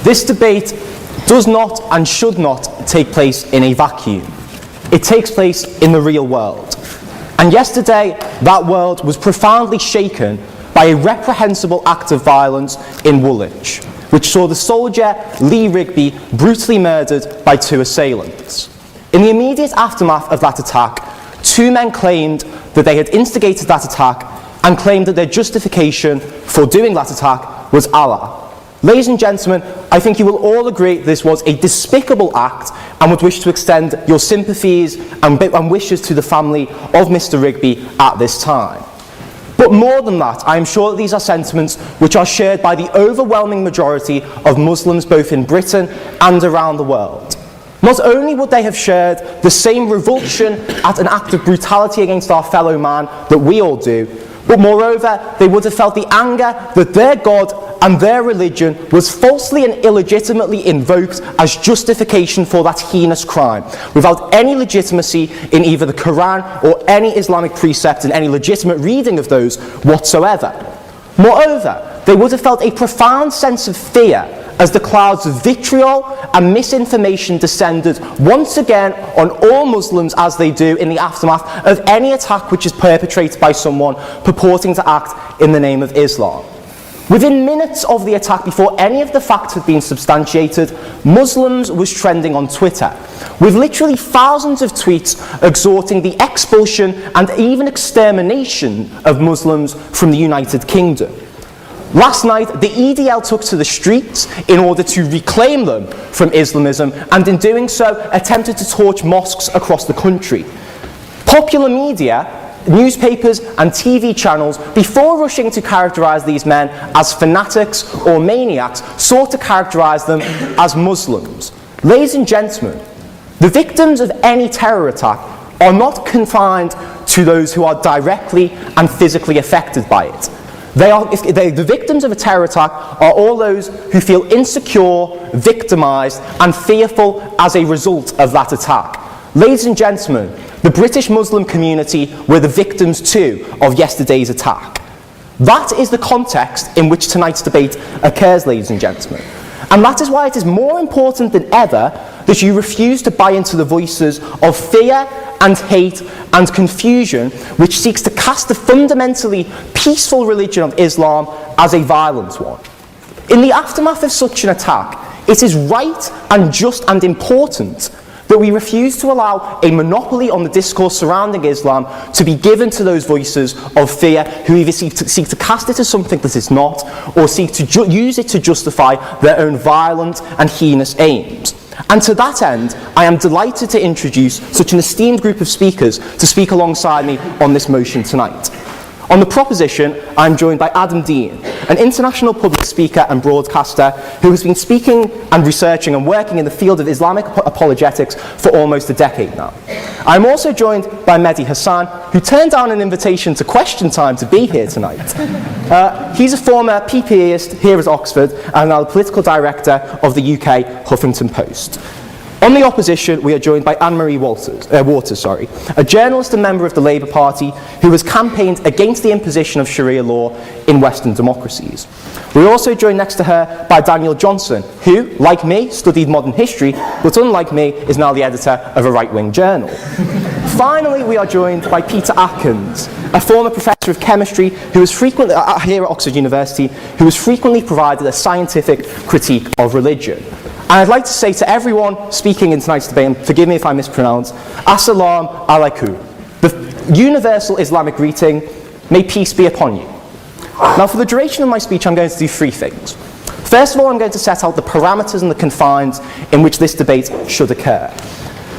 This debate does not and should not take place in a vacuum. It takes place in the real world. And yesterday, that world was profoundly shaken by a reprehensible act of violence in Woolwich, which saw the soldier Lee Rigby brutally murdered by 2 assailants. In the immediate aftermath of that attack, 2 men claimed that they had instigated that attack and claimed that their justification for doing that attack was Allah. Ladies and gentlemen, I think you will all agree this was a despicable act and would wish to extend your sympathies and wishes to the family of Mr. Rigby at this time. But more than that, I am sure that these are sentiments which are shared by the overwhelming majority of Muslims both in Britain and around the world. Not only would they have shared the same revulsion at an act of brutality against our fellow man that we all do, but moreover, they would have felt the anger that their God and their religion was falsely and illegitimately invoked as justification for that heinous crime, without any legitimacy in either the Quran or any Islamic precept and any legitimate reading of those whatsoever. Moreover, they would have felt a profound sense of fear as the clouds of vitriol and misinformation descended once again on all Muslims, as they do in the aftermath of any attack which is perpetrated by someone purporting to act in the name of Islam. Within minutes of the attack, before any of the facts had been substantiated, Muslims was trending on Twitter, with literally thousands of tweets exhorting the expulsion and even extermination of Muslims from the United Kingdom. Last night, the EDL took to the streets in order to reclaim them from Islamism, and in doing so, attempted to torch mosques across the country. Popular media, newspapers and TV channels, before rushing to characterise these men as fanatics or maniacs, sought to characterise them as Muslims. Ladies and gentlemen, the victims of any terror attack are not confined to those who are directly and physically affected by it. The victims of a terror attack are all those who feel insecure, victimised and fearful as a result of that attack. Ladies and gentlemen, the British Muslim community were the victims too of yesterday's attack. That is the context in which tonight's debate occurs, ladies and gentlemen. And that is why it is more important than ever that you refuse to buy into the voices of fear and hate and confusion which seeks to cast the fundamentally peaceful religion of Islam as a violent one. In the aftermath of such an attack, it is right and just and important that we refuse to allow a monopoly on the discourse surrounding Islam to be given to those voices of fear who either seek to cast it as something that it's not, or seek to use it to justify their own violent and heinous aims. And to that end, I am delighted to introduce such an esteemed group of speakers to speak alongside me on this motion tonight. On the proposition, I am joined by Adam Dean, an international public speaker and broadcaster who has been speaking and researching and working in the field of Islamic apologetics for almost a decade now. I am also joined by Mehdi Hassan, who turned down an invitation to Question Time to be here tonight. He's a former PPAist here at Oxford and now the political director of the UK Huffington Post. On the opposition, we are joined by Anne-Marie Waters, a journalist and member of the Labour Party who has campaigned against the imposition of Sharia law in Western democracies. We're also joined next to her by Daniel Johnson, who, like me, studied modern history, but unlike me, is now the editor of a right-wing journal. Finally, we are joined by Peter Atkins, a former professor of chemistry who is frequently, here at Oxford University, who has frequently provided a scientific critique of religion. And I'd like to say to everyone speaking in tonight's debate, and forgive me if I mispronounce, Assalamu alaikum, the universal Islamic greeting, may peace be upon you. Now, for the duration of my speech, I'm going to do 3 things. First of all, I'm going to set out the parameters and the confines in which this debate should occur.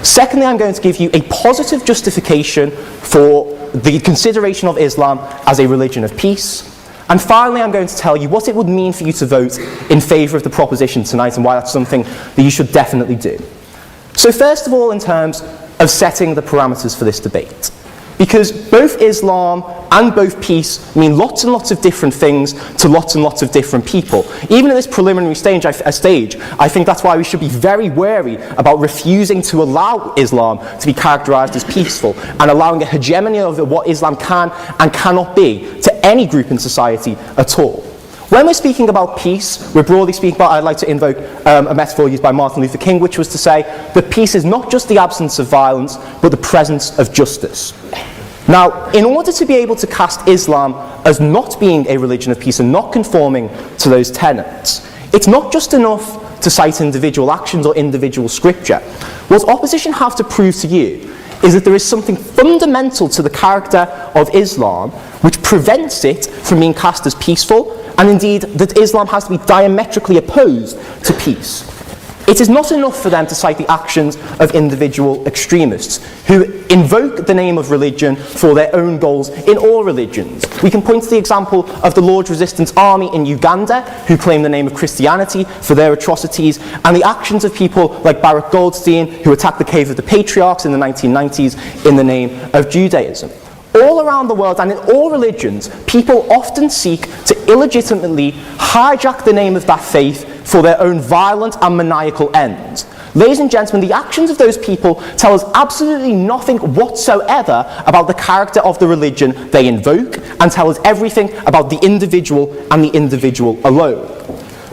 Secondly, I'm going to give you a positive justification for the consideration of Islam as a religion of peace. And finally, I'm going to tell you what it would mean for you to vote in favour of the proposition tonight and why that's something that you should definitely do. So first of all, in terms of setting the parameters for this debate. Because both Islam and both peace mean lots and lots of different things to lots and lots of different people. Even at this preliminary stage, I think that's why we should be very wary about refusing to allow Islam to be characterised as peaceful and allowing a hegemony of what Islam can and cannot be to any group in society at all. When we're speaking about peace, we're broadly speaking about, I'd like to invoke a metaphor used by Martin Luther King, which was to say that peace is not just the absence of violence, but the presence of justice. Now, in order to be able to cast Islam as not being a religion of peace and not conforming to those tenets, it's not just enough to cite individual actions or individual scripture. What opposition have to prove to you is that there is something fundamental to the character of Islam which prevents it from being cast as peaceful, and indeed that Islam has to be diametrically opposed to peace. It is not enough for them to cite the actions of individual extremists who invoke the name of religion for their own goals in all religions. We can point to the example of the Lord's Resistance Army in Uganda, who claim the name of Christianity for their atrocities, and the actions of people like Barak Goldstein, who attacked the Cave of the Patriarchs in the 1990s in the name of Judaism. All around the world and in all religions, people often seek to illegitimately hijack the name of that faith for their own violent and maniacal ends. Ladies and gentlemen, the actions of those people tell us absolutely nothing whatsoever about the character of the religion they invoke, and tell us everything about the individual and the individual alone.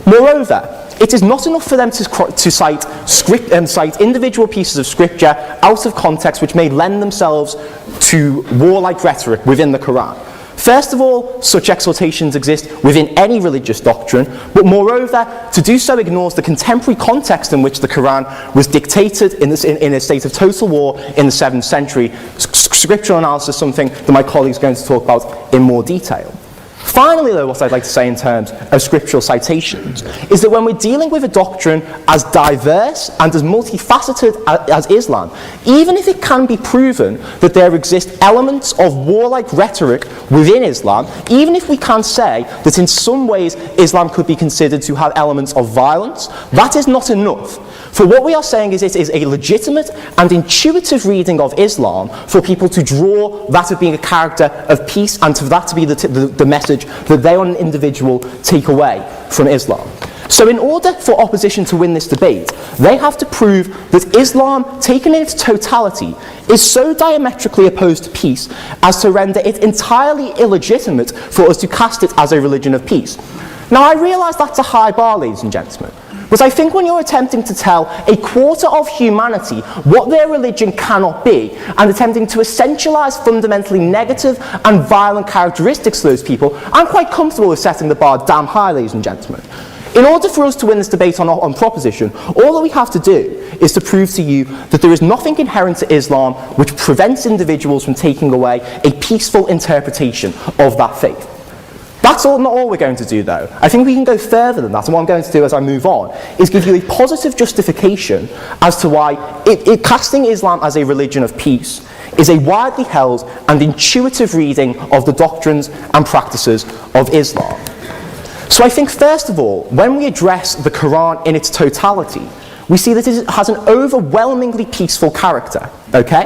Moreover, it is not enough for them to cite individual pieces of scripture out of context which may lend themselves to warlike rhetoric within the Quran. First of all, such exhortations exist within any religious doctrine, but moreover, to do so ignores the contemporary context in which the Quran was dictated in a state of total war in the 7th century. Scriptural analysis is something that my colleague is going to talk about in more detail. Finally, though, what I'd like to say in terms of scriptural citations is that when we're dealing with a doctrine as diverse and as multifaceted as Islam, even if it can be proven that there exist elements of warlike rhetoric within Islam, even if we can say that in some ways Islam could be considered to have elements of violence, that is not enough. For what we are saying is it is a legitimate and intuitive reading of Islam for people to draw that of being a character of peace, and for that to be the message that they on an individual take away from Islam. So in order for opposition to win this debate, they have to prove that Islam, taken in its totality, is so diametrically opposed to peace as to render it entirely illegitimate for us to cast it as a religion of peace. Now, I realise that's a high bar, ladies and gentlemen. But I think when you're attempting to tell a quarter of humanity what their religion cannot be, and attempting to essentialise fundamentally negative and violent characteristics of those people, I'm quite comfortable with setting the bar damn high, ladies and gentlemen. In order for us to win this debate on proposition, all that we have to do is to prove to you that there is nothing inherent to Islam which prevents individuals from taking away a peaceful interpretation of that faith. That's not all we're going to do, though. I think we can go further than that, and what I'm going to do as I move on is give you a positive justification as to why casting Islam as a religion of peace is a widely held and intuitive reading of the doctrines and practices of Islam. So I think, first of all, when we address the Quran in its totality, we see that it has an overwhelmingly peaceful character, okay?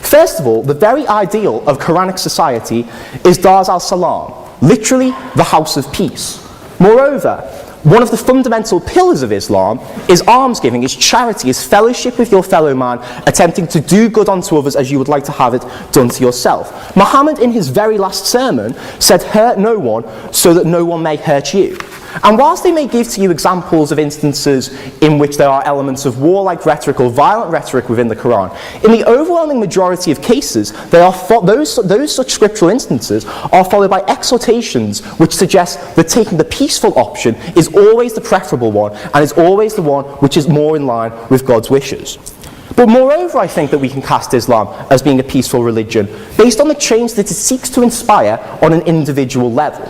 First of all, the very ideal of Quranic society is Dar al-Salam, literally the house of peace. Moreover, one of the fundamental pillars of Islam is almsgiving, is charity, is fellowship with your fellow man, attempting to do good unto others as you would like to have it done to yourself. Muhammad, in his very last sermon, said, "Hurt no one so that no one may hurt you." And whilst they may give to you examples of instances in which there are elements of warlike rhetoric or violent rhetoric within the Quran, in the overwhelming majority of cases, those such scriptural instances are followed by exhortations which suggest that taking the peaceful option is always the preferable one, and is always the one which is more in line with God's wishes. But moreover, I think that we can cast Islam as being a peaceful religion based on the change that it seeks to inspire on an individual level.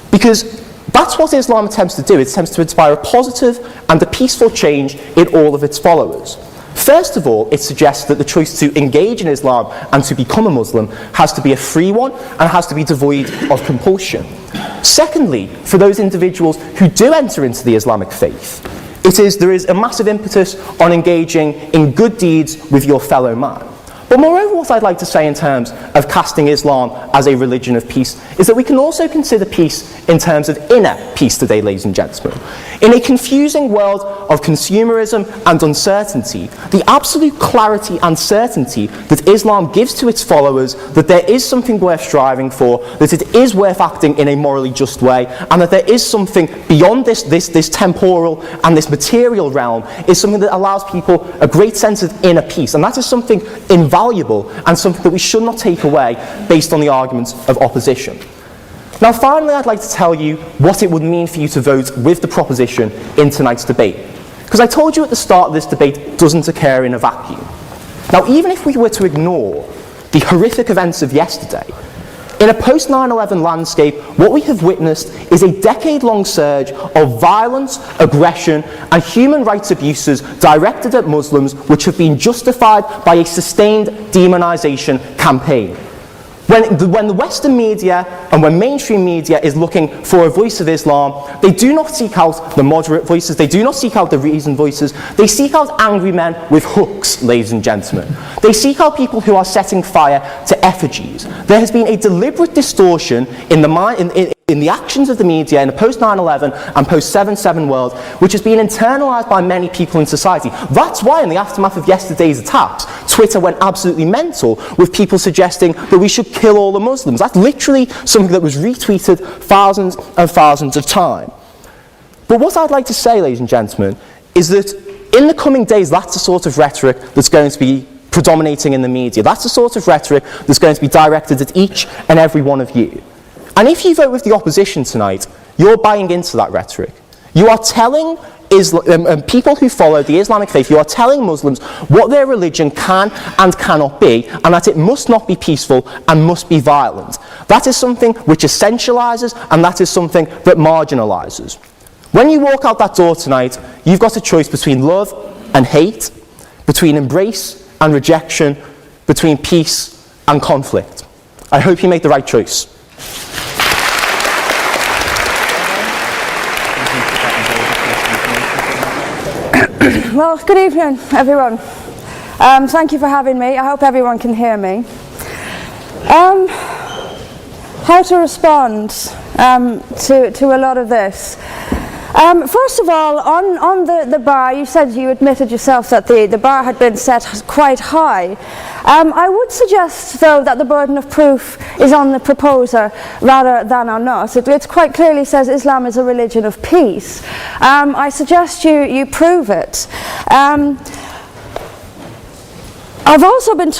Because that's what Islam attempts to do. It attempts to inspire a positive and a peaceful change in all of its followers. First of all, it suggests that the choice to engage in Islam and to become a Muslim has to be a free one and has to be devoid of compulsion. Secondly, for those individuals who do enter into the Islamic faith, there is a massive impetus on engaging in good deeds with your fellow man. But moreover, what I'd like to say in terms of casting Islam as a religion of peace is that we can also consider peace in terms of inner peace today, ladies and gentlemen. In a confusing world of consumerism and uncertainty, the absolute clarity and certainty that Islam gives to its followers that there is something worth striving for, that it is worth acting in a morally just way, and that there is something beyond this temporal and this material realm, is something that allows people a great sense of inner peace. And that is something invaluable and something that we should not take away based on the arguments of opposition. Now finally, I'd like to tell you what it would mean for you to vote with the proposition in tonight's debate. Because I told you at the start this debate doesn't occur in a vacuum. Now even if we were to ignore the horrific events of yesterday, in a post-9/11 landscape, what we have witnessed is a decade-long surge of violence, aggression, and human rights abuses directed at Muslims, which have been justified by a sustained demonization campaign. When the Western media and when mainstream media is looking for a voice of Islam, they do not seek out the moderate voices, they do not seek out the reasoned voices, they seek out angry men with hooks, ladies and gentlemen. They seek out people who are setting fire to effigies. There has been a deliberate distortion in the actions of the media in the post-9/11 and post-7/7 world, which has been internalised by many people in society. That's why in the aftermath of yesterday's attacks, Twitter went absolutely mental with people suggesting that we should kill all the Muslims. That's literally something that was retweeted thousands and thousands of times. But what I'd like to say, ladies and gentlemen, is that in the coming days, that's the sort of rhetoric that's going to be predominating in the media. That's the sort of rhetoric that's going to be directed at each and every one of you. And if you vote with the opposition tonight, you're buying into that rhetoric. You are telling people who follow the Islamic faith, you are telling Muslims what their religion can and cannot be, and that it must not be peaceful and must be violent. That is something which essentializes, and that is something that marginalizes. When you walk out that door tonight, you've got a choice between love and hate, between embrace and rejection, between peace and conflict. I hope you make the right choice. Well, good evening, everyone. Thank you for having me. I hope everyone can hear me. How to respond to a lot of this? First of all, on the bar, you said you admitted yourself that the bar had been set quite high. I would suggest, though, that the burden of proof is on the proposer rather than on us. It quite clearly says Islam is a religion of peace. I suggest you prove it. We've also been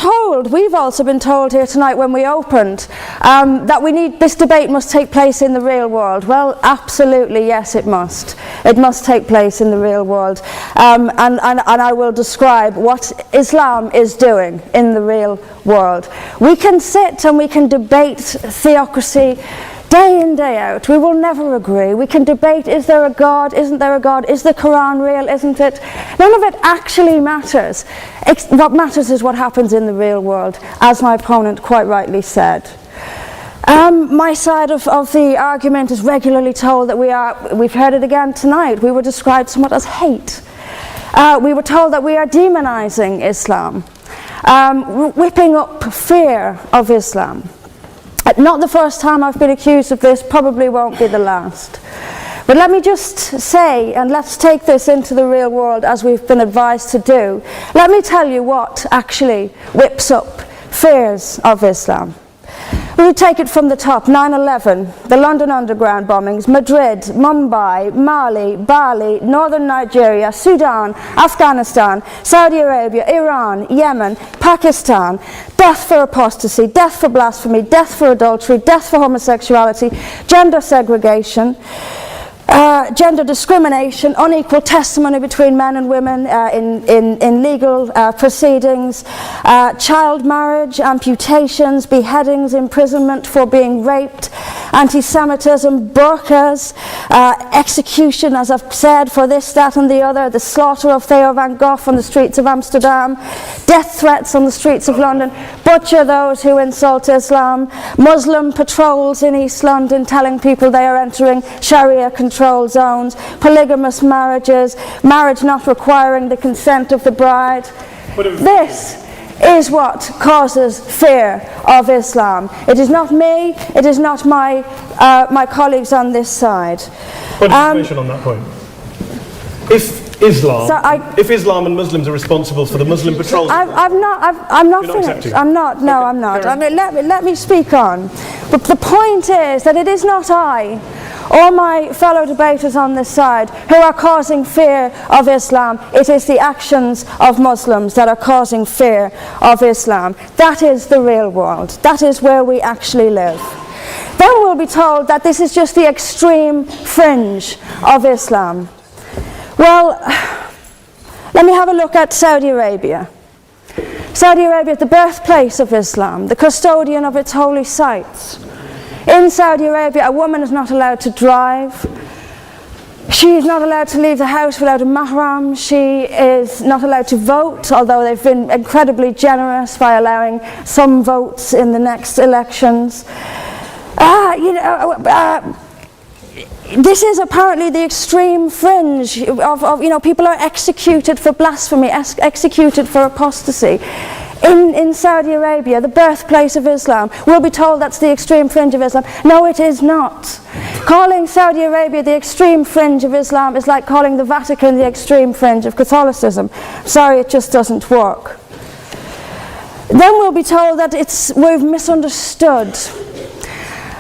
told here tonight when we opened that this debate must take place in the real world. Well, absolutely, yes, it must. It must take place in the real world. And I will describe what Islam is doing in the real world. We can sit and we can debate theocracy day in, day out. We will never agree. We can debate, is there a God, isn't there a God, is the Quran real, isn't it? None of it actually matters. What matters is what happens in the real world, as my opponent quite rightly said. My side of the argument is regularly told that we've heard it again tonight, we were described somewhat as hate. We were told that we are demonizing Islam, whipping up fear of Islam. Not the first time I've been accused of this, probably won't be the last. But let me just say, and let's take this into the real world as we've been advised to do. Let me tell you what actually whips up fears of Islam. We would take it from the top. 9/11, the London Underground bombings, Madrid, Mumbai, Mali, Bali, Northern Nigeria, Sudan, Afghanistan, Saudi Arabia, Iran, Yemen, Pakistan, death for apostasy, death for blasphemy, death for adultery, death for homosexuality, gender segregation, gender discrimination, unequal testimony between men and women in legal proceedings, child marriage, amputations, beheadings, imprisonment for being raped, anti-Semitism, burqas, execution, as I've said, for this, that and the other, the slaughter of Theo van Gogh on the streets of Amsterdam, death threats on the streets of London, butcher those who insult Islam, Muslim patrols in East London telling people they are entering Sharia control zones, polygamous marriages, marriage not requiring the consent of the bride. This is what causes fear of Islam. It is not me, it is not my colleagues on this side. Point of information on that point. If Islam and Muslims are responsible for the Muslim patrols... I'm not finished. I'm not. I mean, let me speak on. But the point is that it is not I or my fellow debaters on this side who are causing fear of Islam. It is the actions of Muslims that are causing fear of Islam. That is the real world. That is where we actually live. Then we'll be told that this is just the extreme fringe of Islam. Well, let me have a look at Saudi Arabia. Saudi Arabia, the birthplace of Islam, the custodian of its holy sites. In Saudi Arabia, a woman is not allowed to drive. She is not allowed to leave the house without a mahram. She is not allowed to vote, although they've been incredibly generous by allowing some votes in the next elections. This is apparently the extreme fringe of people are executed for blasphemy, executed for apostasy. In Saudi Arabia, the birthplace of Islam, we'll be told that's the extreme fringe of Islam. No, it is not. Calling Saudi Arabia the extreme fringe of Islam is like calling the Vatican the extreme fringe of Catholicism. Sorry, it just doesn't work. Then we'll be told that we've misunderstood.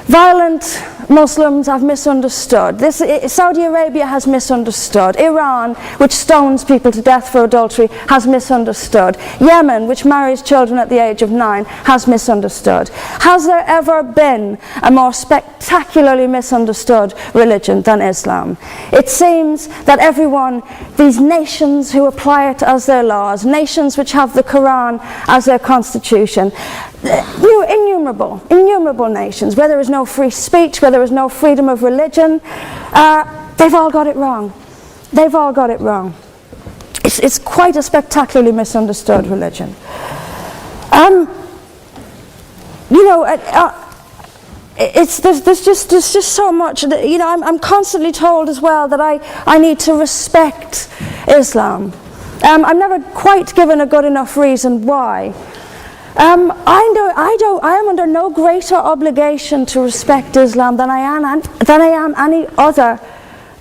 Violent Muslims have misunderstood. Saudi Arabia has misunderstood. Iran, which stones people to death for adultery, has misunderstood. Yemen, which marries children at the age of 9, has misunderstood. Has there ever been a more spectacularly misunderstood religion than Islam? It seems that these nations who apply it as their laws, nations which have the Quran as their constitution, innumerable nations, where there is no free speech, where there is no freedom of religion, they've all got it wrong. They've all got it wrong. It's quite a spectacularly misunderstood religion. There's just so much. I'm constantly told as well that I need to respect Islam. I'm never quite given a good enough reason why. I am under no greater obligation to respect Islam than I am any other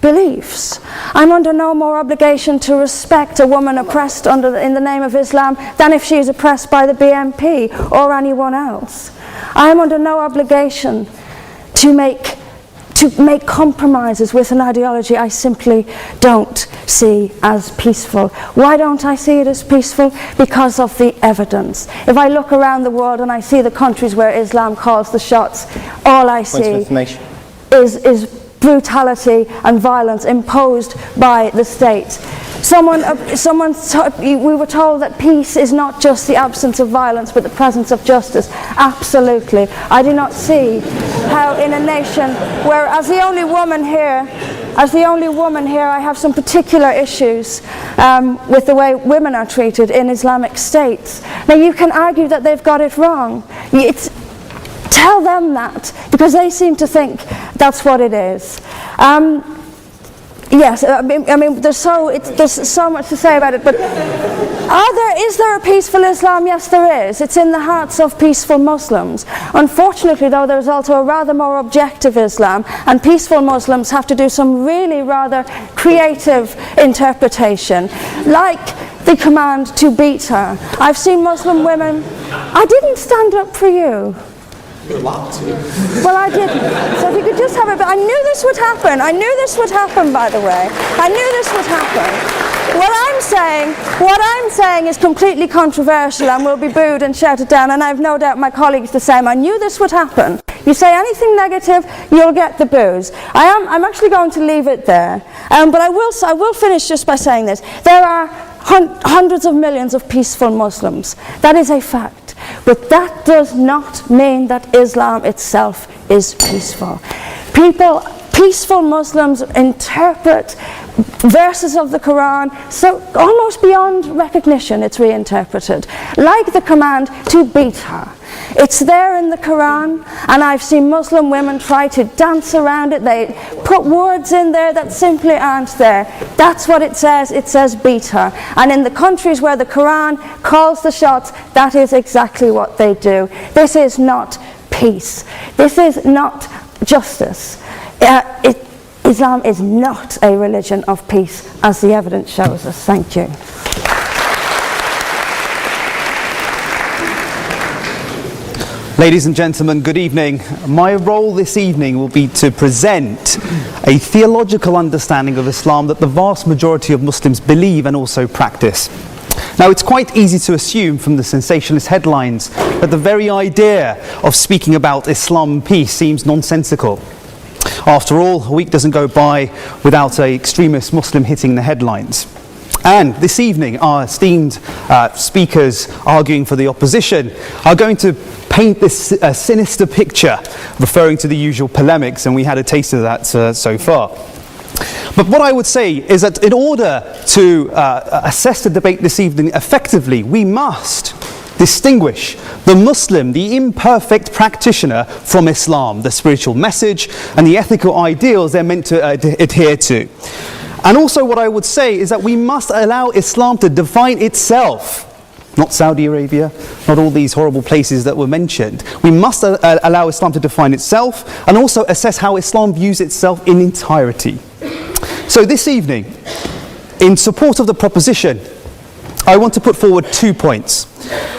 beliefs. I'm under no more obligation to respect a woman oppressed in the name of Islam than if she is oppressed by the BNP or anyone else. I am under no obligation to make compromises with an ideology I simply don't see as peaceful. Why don't I see it as peaceful? Because of the evidence. If I look around the world and I see the countries where Islam calls the shots, all I see is brutality and violence imposed by the state. We were told that peace is not just the absence of violence but the presence of justice. Absolutely. I do not see how in a nation where, as the only woman here, I have some particular issues with the way women are treated in Islamic states. Now you can argue that they've got it wrong. Tell them that, because they seem to think that's what it is. Yes, I mean, there's so much to say about it, but is there a peaceful Islam? Yes, there is. It's in the hearts of peaceful Muslims. Unfortunately, though, there's also a rather more objective Islam, and peaceful Muslims have to do some really rather creative interpretation, like the command to beat her. I've seen Muslim women... I didn't stand up for you. You're allowed to. Well, I didn't. So if you could just have it. But I knew this would happen. I knew this would happen, by the way. I knew this would happen. What I'm saying is completely controversial and will be booed and shouted down, and I have no doubt my colleagues the same. I knew this would happen. You say anything negative, you'll get the boos. I'm actually going to leave it there. But I will finish just by saying this. There are hundreds of millions of peaceful Muslims. That is a fact. But that does not mean that Islam itself is peaceful. People peaceful Muslims interpret verses of the Quran so almost beyond recognition it's reinterpreted, like the command to beat her. It's there in the Quran, and I've seen Muslim women try to dance around it. They put words in there that simply aren't there. That's what it says beat her. And in the countries where the Quran calls the shots, that is exactly what they do. This is not peace. This is not justice. Islam is not a religion of peace, as the evidence shows us. Thank you. Ladies and gentlemen, good evening. My role this evening will be to present a theological understanding of Islam that the vast majority of Muslims believe and also practice. Now, it's quite easy to assume from the sensationalist headlines that the very idea of speaking about Islam and peace seems nonsensical. After all, a week doesn't go by without an extremist Muslim hitting the headlines. And this evening, our esteemed speakers arguing for the opposition are going to paint this sinister picture, referring to the usual polemics, and we had a taste of that so far. But what I would say is that in order to assess the debate this evening effectively, we must distinguish the Muslim, the imperfect practitioner, from Islam, the spiritual message and the ethical ideals they're meant to adhere to. And also what I would say is that we must allow Islam to define itself, not Saudi Arabia, not all these horrible places that were mentioned. We must allow Islam to define itself and also assess how Islam views itself in entirety. So this evening, in support of the proposition, I want to put forward 2 points.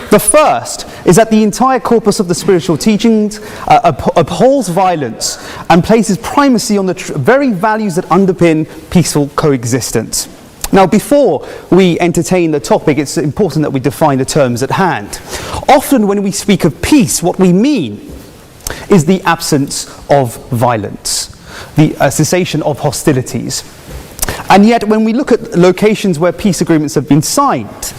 The first is that the entire corpus of the spiritual teachings abhors violence and places primacy on the very values that underpin peaceful coexistence. Now, before we entertain the topic, it's important that we define the terms at hand. Often when we speak of peace, what we mean is the absence of violence, the cessation of hostilities. And yet, when we look at locations where peace agreements have been signed,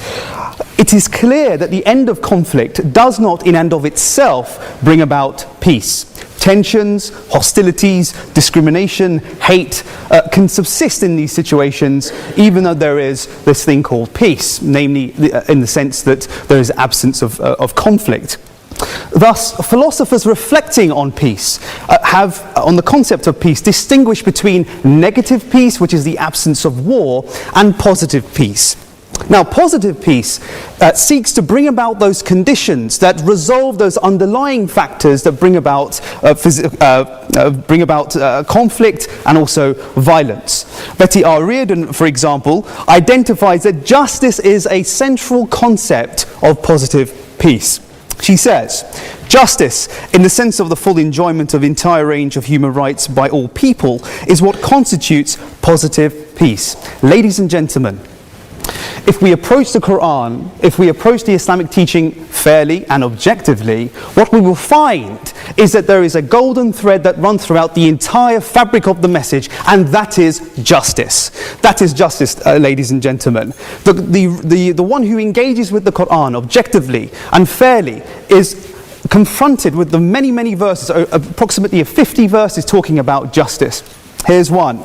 it is clear that the end of conflict does not, in and of itself, bring about peace. Tensions, hostilities, discrimination, hate can subsist in these situations, even though there is this thing called peace, namely in the sense that there is absence of conflict. Thus, philosophers reflecting on peace have, on the concept of peace, distinguished between negative peace, which is the absence of war, and positive peace. Now, positive peace seeks to bring about those conditions that resolve those underlying factors that bring about conflict and also violence. Betty R. Reardon, for example, identifies that justice is a central concept of positive peace. She says, justice, in the sense of the full enjoyment of entire range of human rights by all people, is what constitutes positive peace. Ladies and gentlemen, if we approach the Quran, if we approach the Islamic teaching fairly and objectively, what we will find is that there is a golden thread that runs throughout the entire fabric of the message, and that is justice. That is justice, ladies and gentlemen. The one who engages with the Quran objectively and fairly is confronted with the many, many verses, approximately 50 verses talking about justice. Here's one.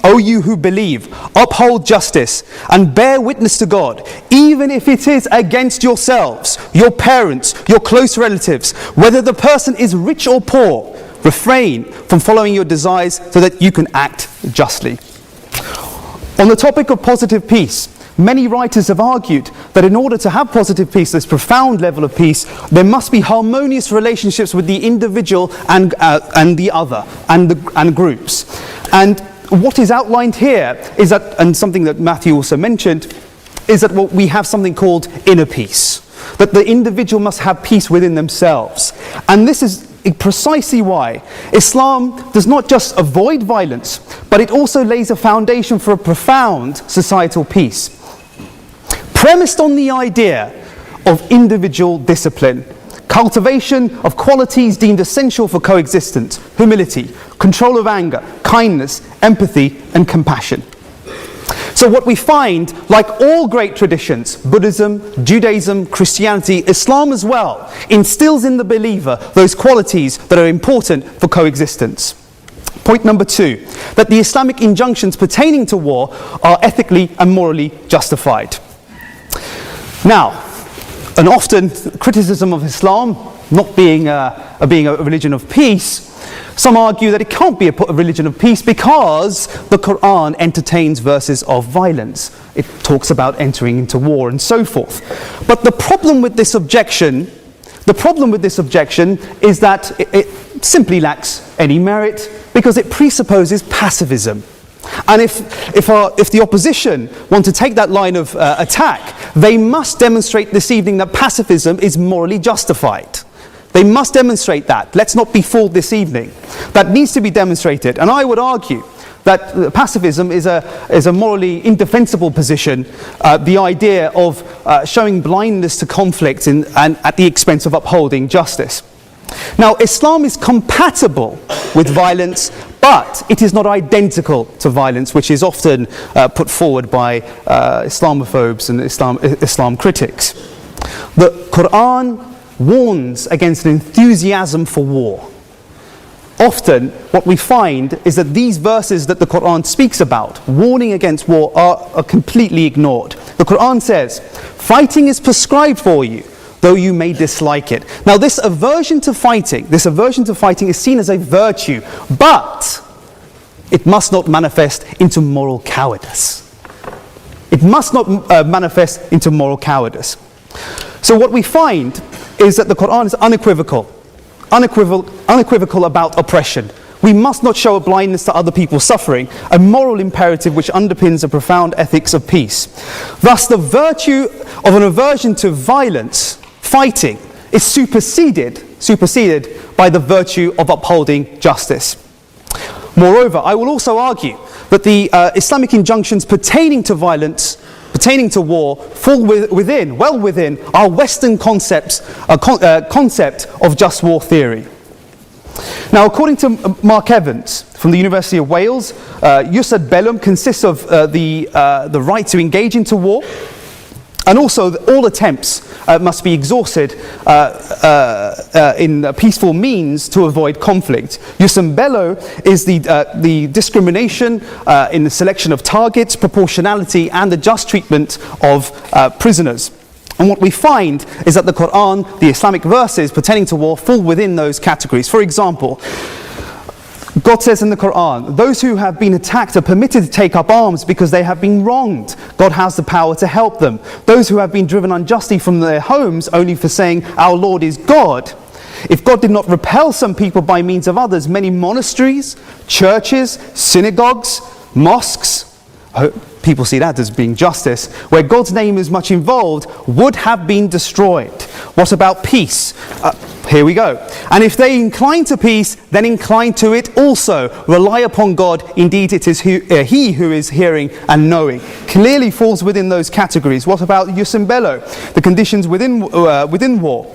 O you who believe, uphold justice and bear witness to God, even if it is against yourselves, your parents, your close relatives, whether the person is rich or poor. Refrain from following your desires so that you can act justly. On the topic of positive peace, many writers have argued that in order to have positive peace, this profound level of peace, there must be harmonious relationships with the individual and the other, and groups. And what is outlined here is that, and something that Matthew also mentioned, is that we have something called inner peace. That the individual must have peace within themselves. And this is precisely why Islam does not just avoid violence, but it also lays a foundation for a profound societal peace, premised on the idea of individual discipline, cultivation of qualities deemed essential for coexistence: humility, control of anger, kindness, empathy, and compassion. So what we find, like all great traditions, Buddhism, Judaism, Christianity, Islam as well, instills in the believer those qualities that are important for coexistence. Point number 2, that the Islamic injunctions pertaining to war are ethically and morally justified. Now, an often criticism of Islam not being a religion of peace, some argue that it can't be a religion of peace because the Quran entertains verses of violence. It talks about entering into war and so forth. But the problem with this objection is that it simply lacks any merit because it presupposes pacifism. And if the opposition want to take that line of attack, they must demonstrate this evening that pacifism is morally justified. They must demonstrate that. Let's not be fooled this evening. That needs to be demonstrated. And I would argue that pacifism is a morally indefensible position, the idea of showing blindness to conflict and at the expense of upholding justice. Now, Islam is compatible with violence, but it is not identical to violence, which is often put forward by Islamophobes and Islam critics. The Quran warns against an enthusiasm for war. Often what we find is that these verses that the Quran speaks about, warning against war, are completely ignored. The Quran says, fighting is prescribed for you, though you may dislike it. Now this aversion to fighting is seen as a virtue, but it must not manifest into moral cowardice. It must not manifest into moral cowardice. So what we find is that the Quran is unequivocal about oppression. We must not show a blindness to other people's suffering, a moral imperative which underpins a profound ethics of peace. Thus, the virtue of an aversion to violence, fighting, is superseded by the virtue of upholding justice. Moreover, I will also argue that the Islamic injunctions pertaining to violence, pertaining to war, fall well within our Western concept of just war theory. Now, according to Mark Evans from the University of Wales, jus ad bellum consists of the right to engage into war, and also all attempts must be exhausted in peaceful means to avoid conflict. Jus in bello is the discrimination in the selection of targets, proportionality, and the just treatment of prisoners. And what we find is that the Quran, the Islamic verses pertaining to war, fall within those categories. For example, God says in the Quran, those who have been attacked are permitted to take up arms because they have been wronged. God has the power to help them. Those who have been driven unjustly from their homes only for saying, our Lord is God. If God did not repel some people by means of others, many monasteries, churches, synagogues, mosques, people see that as being justice, where God's name is much involved, would have been destroyed. What about peace? Here we go. And if they incline to peace, then incline to it also. Rely upon God. Indeed, it is He who is hearing and knowing. Clearly falls within those categories. What about jus in bello? The conditions within war.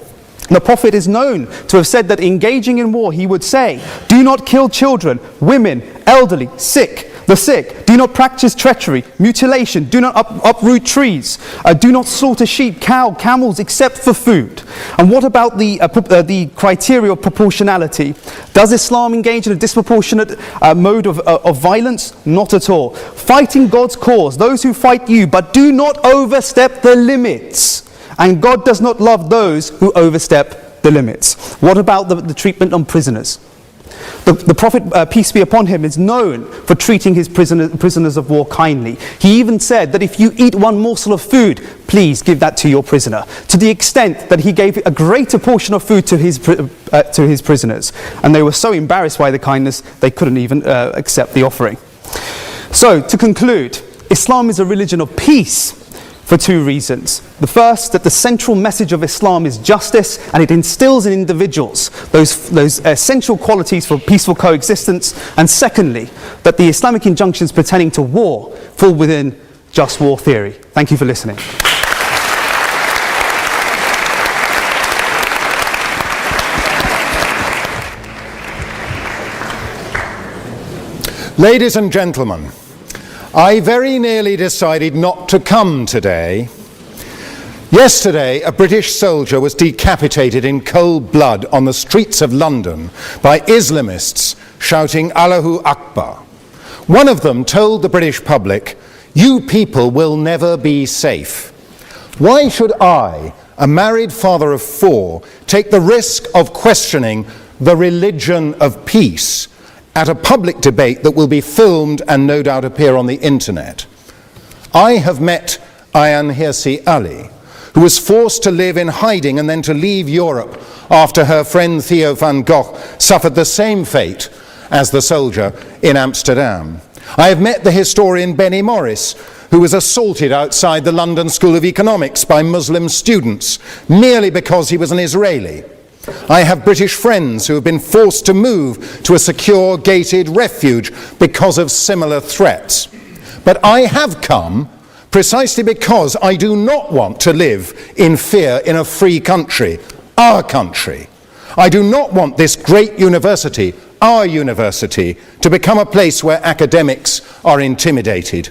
The Prophet is known to have said that engaging in war, he would say, do not kill children, women, elderly, the sick, do not practice treachery, mutilation, do not uproot trees, do not slaughter sheep, camels, except for food. And what about the criteria of proportionality? Does Islam engage in a disproportionate mode of violence? Not at all. Fighting God's cause, those who fight you, but do not overstep the limits. And God does not love those who overstep the limits. What about the treatment on prisoners? The Prophet, peace be upon him, is known for treating his prisoners of war kindly. He even said that if you eat one morsel of food, please give that to your prisoner. To the extent that he gave a greater portion of food to his prisoners. And they were so embarrassed by the kindness, they couldn't even accept the offering. So, to conclude, Islam is a religion of peace for two reasons. The first, that the central message of Islam is justice, and it instills in individuals those essential qualities for peaceful coexistence. And secondly, that the Islamic injunctions pertaining to war fall within just war theory. Thank you for listening. Ladies and gentlemen, I very nearly decided not to come today Yesterday, a British soldier was decapitated in cold blood on the streets of London by Islamists shouting Allahu Akbar. One of them told the British public, "You people will never be safe." Why should I, a married father of 4, take the risk of questioning the religion of peace at a public debate that will be filmed and no doubt appear on the internet? I have met Ayaan Hirsi Ali, who was forced to live in hiding and then to leave Europe after her friend Theo van Gogh suffered the same fate as the soldier in Amsterdam. I have met the historian Benny Morris, who was assaulted outside the London School of Economics by Muslim students merely because he was an Israeli. I have British friends who have been forced to move to a secure gated refuge because of similar threats. But I have come precisely because I do not want to live in fear in a free country, our country. I do not want this great university, our university, to become a place where academics are intimidated.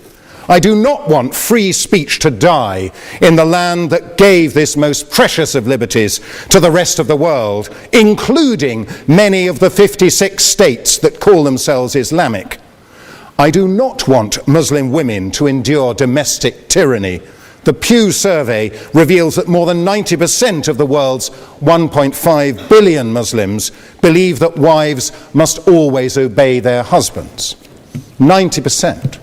I do not want free speech to die in the land that gave this most precious of liberties to the rest of the world, including many of the 56 states that call themselves Islamic. I do not want Muslim women to endure domestic tyranny. The Pew survey reveals that more than 90% of the world's 1.5 billion Muslims believe that wives must always obey their husbands. 90%.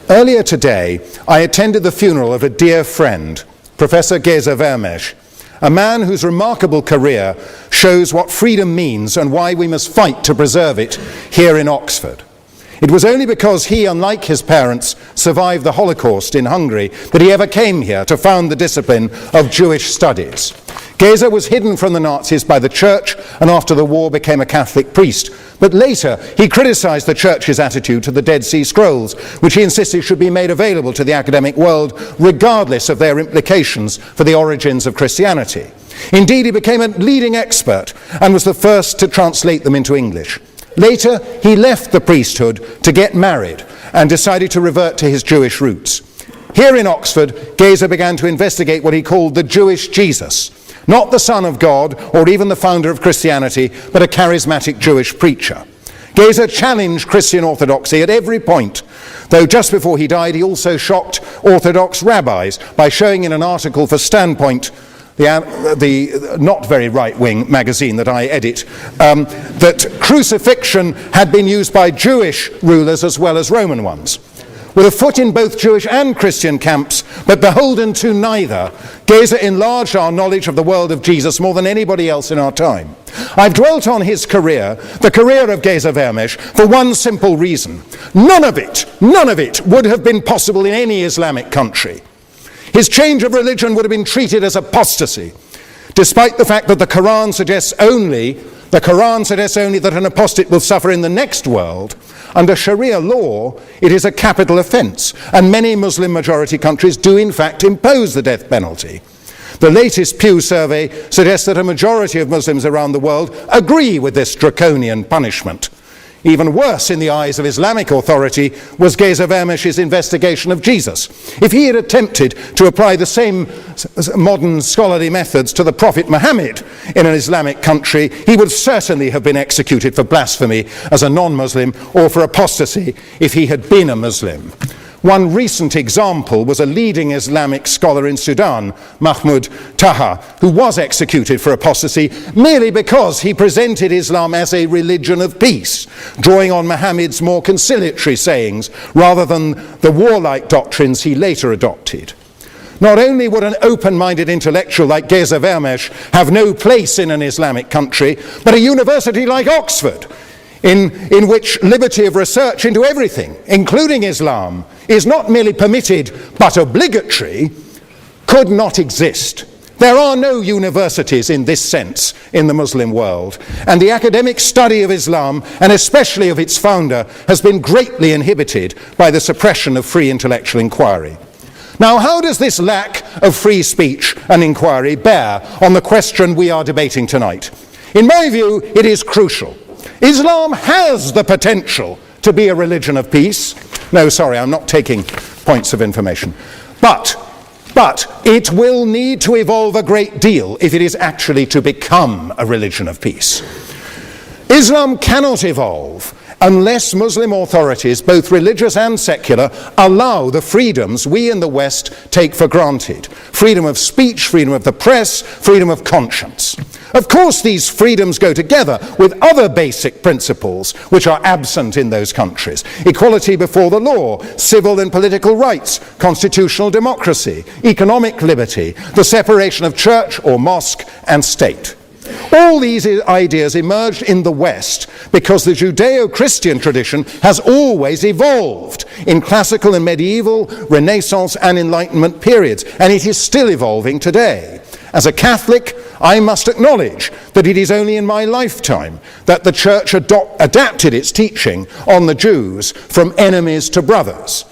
Earlier today, I attended the funeral of a dear friend, Professor Geza Vermes, a man whose remarkable career shows what freedom means and why we must fight to preserve it here in Oxford. It was only because he, unlike his parents, survived the Holocaust in Hungary that he ever came here to found the discipline of Jewish studies. Geza was hidden from the Nazis by the church and after the war became a Catholic priest. But later he criticized the church's attitude to the Dead Sea Scrolls, which he insisted should be made available to the academic world regardless of their implications for the origins of Christianity. Indeed, he became a leading expert and was the first to translate them into English. Later, he left the priesthood to get married and decided to revert to his Jewish roots. Here in Oxford, Geza began to investigate what he called the Jewish Jesus, not the Son of God or even the founder of Christianity, but a charismatic Jewish preacher. Geza challenged Christian orthodoxy at every point, though just before he died he also shocked Orthodox rabbis by showing in an article for Standpoint, the not very right-wing magazine that I edit, that crucifixion had been used by Jewish rulers as well as Roman ones. With a foot in both Jewish and Christian camps, but beholden to neither, Geza enlarged our knowledge of the world of Jesus more than anybody else in our time. I've dwelt on his career, the career of Geza Vermes, for one simple reason. None of it would have been possible in any Islamic country. His change of religion would have been treated as apostasy, despite the fact that the Quran suggests only that an apostate will suffer in the next world. Under Sharia law, it is a capital offence, and many Muslim majority countries do in fact impose the death penalty. The latest Pew survey suggests that a majority of Muslims around the world agree with this draconian punishment. Even worse in the eyes of Islamic authority was Geza Vermes' investigation of Jesus. If he had attempted to apply the same modern scholarly methods to the Prophet Muhammad in an Islamic country, he would certainly have been executed for blasphemy as a non-Muslim or for apostasy if he had been a Muslim. One recent example was a leading Islamic scholar in Sudan, Mahmoud Taha, who was executed for apostasy merely because he presented Islam as a religion of peace, drawing on Muhammad's more conciliatory sayings rather than the warlike doctrines he later adopted. Not only would an open-minded intellectual like Geza Vermes have no place in an Islamic country, but a university like Oxford, in which liberty of research into everything, including Islam, is not merely permitted but obligatory, could not exist. There are no universities in this sense in the Muslim world, and the academic study of Islam, and especially of its founder, has been greatly inhibited by the suppression of free intellectual inquiry. Now, how does this lack of free speech and inquiry bear on the question we are debating tonight? In my view, it is crucial. Islam has the potential to be a religion of peace. No, sorry, I'm not taking points of information. But But it will need to evolve a great deal if it is actually to become a religion of peace. Islam cannot evolve unless Muslim authorities, both religious and secular, allow the freedoms we in the West take for granted. Freedom of speech, freedom of the press, freedom of conscience. Of course, these freedoms go together with other basic principles which are absent in those countries. Equality before the law, civil and political rights, constitutional democracy, economic liberty, the separation of church or mosque and state. All these ideas emerged in the West because the Judeo-Christian tradition has always evolved in classical and medieval, Renaissance and Enlightenment periods, and it is still evolving today. As a Catholic, I must acknowledge that it is only in my lifetime that the Church adapted its teaching on the Jews from enemies to brothers.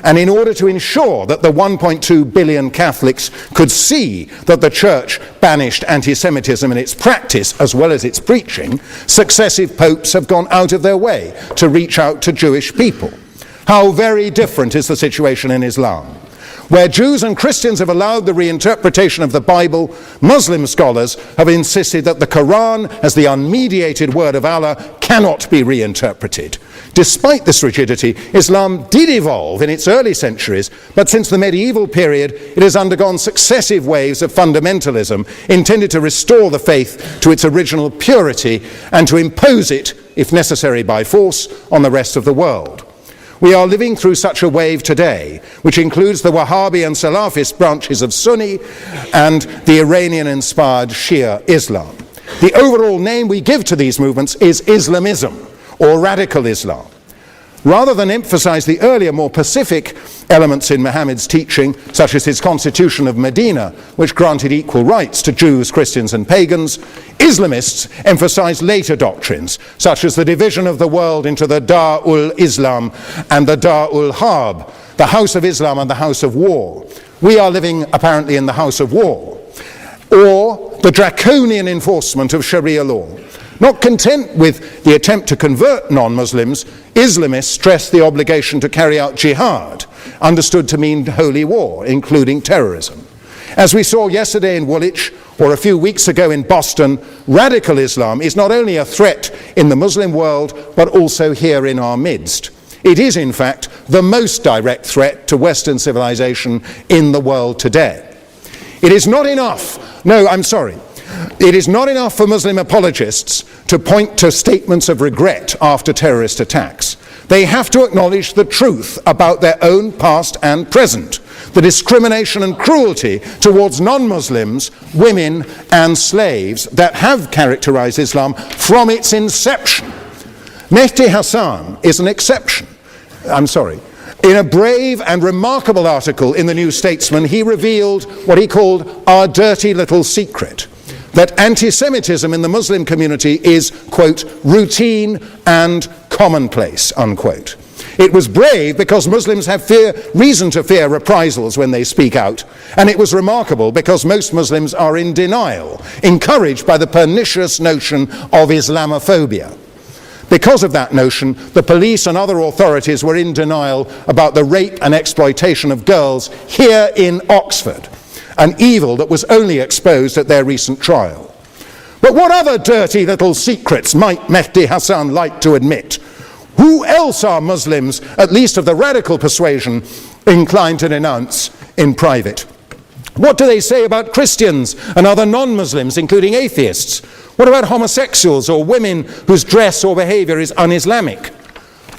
And in order to ensure that the 1.2 billion Catholics could see that the Church banished anti-Semitism in its practice as well as its preaching, successive popes have gone out of their way to reach out to Jewish people. How very different is the situation in Islam. Where Jews and Christians have allowed the reinterpretation of the Bible, Muslim scholars have insisted that the Quran, as the unmediated word of Allah, cannot be reinterpreted. Despite this rigidity, Islam did evolve in its early centuries, but since the medieval period, it has undergone successive waves of fundamentalism intended to restore the faith to its original purity and to impose it, if necessary by force, on the rest of the world. We are living through such a wave today, which includes the Wahhabi and Salafist branches of Sunni and the Iranian-inspired Shia Islam. The overall name we give to these movements is Islamism, or radical Islam. Rather than emphasize the earlier, more pacific elements in Muhammad's teaching, such as his constitution of Medina, which granted equal rights to Jews, Christians and pagans, Islamists emphasize later doctrines, such as the division of the world into the Dar-ul-Islam and the Dar-ul-Harb, the House of Islam and the House of War. We are living apparently in the House of War. Or the draconian enforcement of Sharia law. Not content with the attempt to convert non-Muslims, Islamists stress the obligation to carry out jihad, understood to mean holy war, including terrorism. As we saw yesterday in Woolwich, or a few weeks ago in Boston, radical Islam is not only a threat in the Muslim world, but also here in our midst. It is, in fact, the most direct threat to Western civilization in the world today. It is not enough, it is not enough for Muslim apologists to point to statements of regret after terrorist attacks. They have to acknowledge the truth about their own past and present, the discrimination and cruelty towards non-Muslims, women and slaves that have characterized Islam from its inception. Mehdi Hassan is an exception. In a brave and remarkable article in the New Statesman, he revealed what he called our dirty little secret, that anti-Semitism in the Muslim community is, quote, routine and commonplace, unquote. It was brave because Muslims have reason to fear reprisals when they speak out, and it was remarkable because most Muslims are in denial, encouraged by the pernicious notion of Islamophobia. Because of that notion, the police and other authorities were in denial about the rape and exploitation of girls here in Oxford, an evil that was only exposed at their recent trial. But what other dirty little secrets might Mehdi Hassan like to admit? Who else are Muslims, at least of the radical persuasion, inclined to denounce in private? What do they say about Christians and other non-Muslims, including atheists? What about homosexuals or women whose dress or behavior is un-Islamic?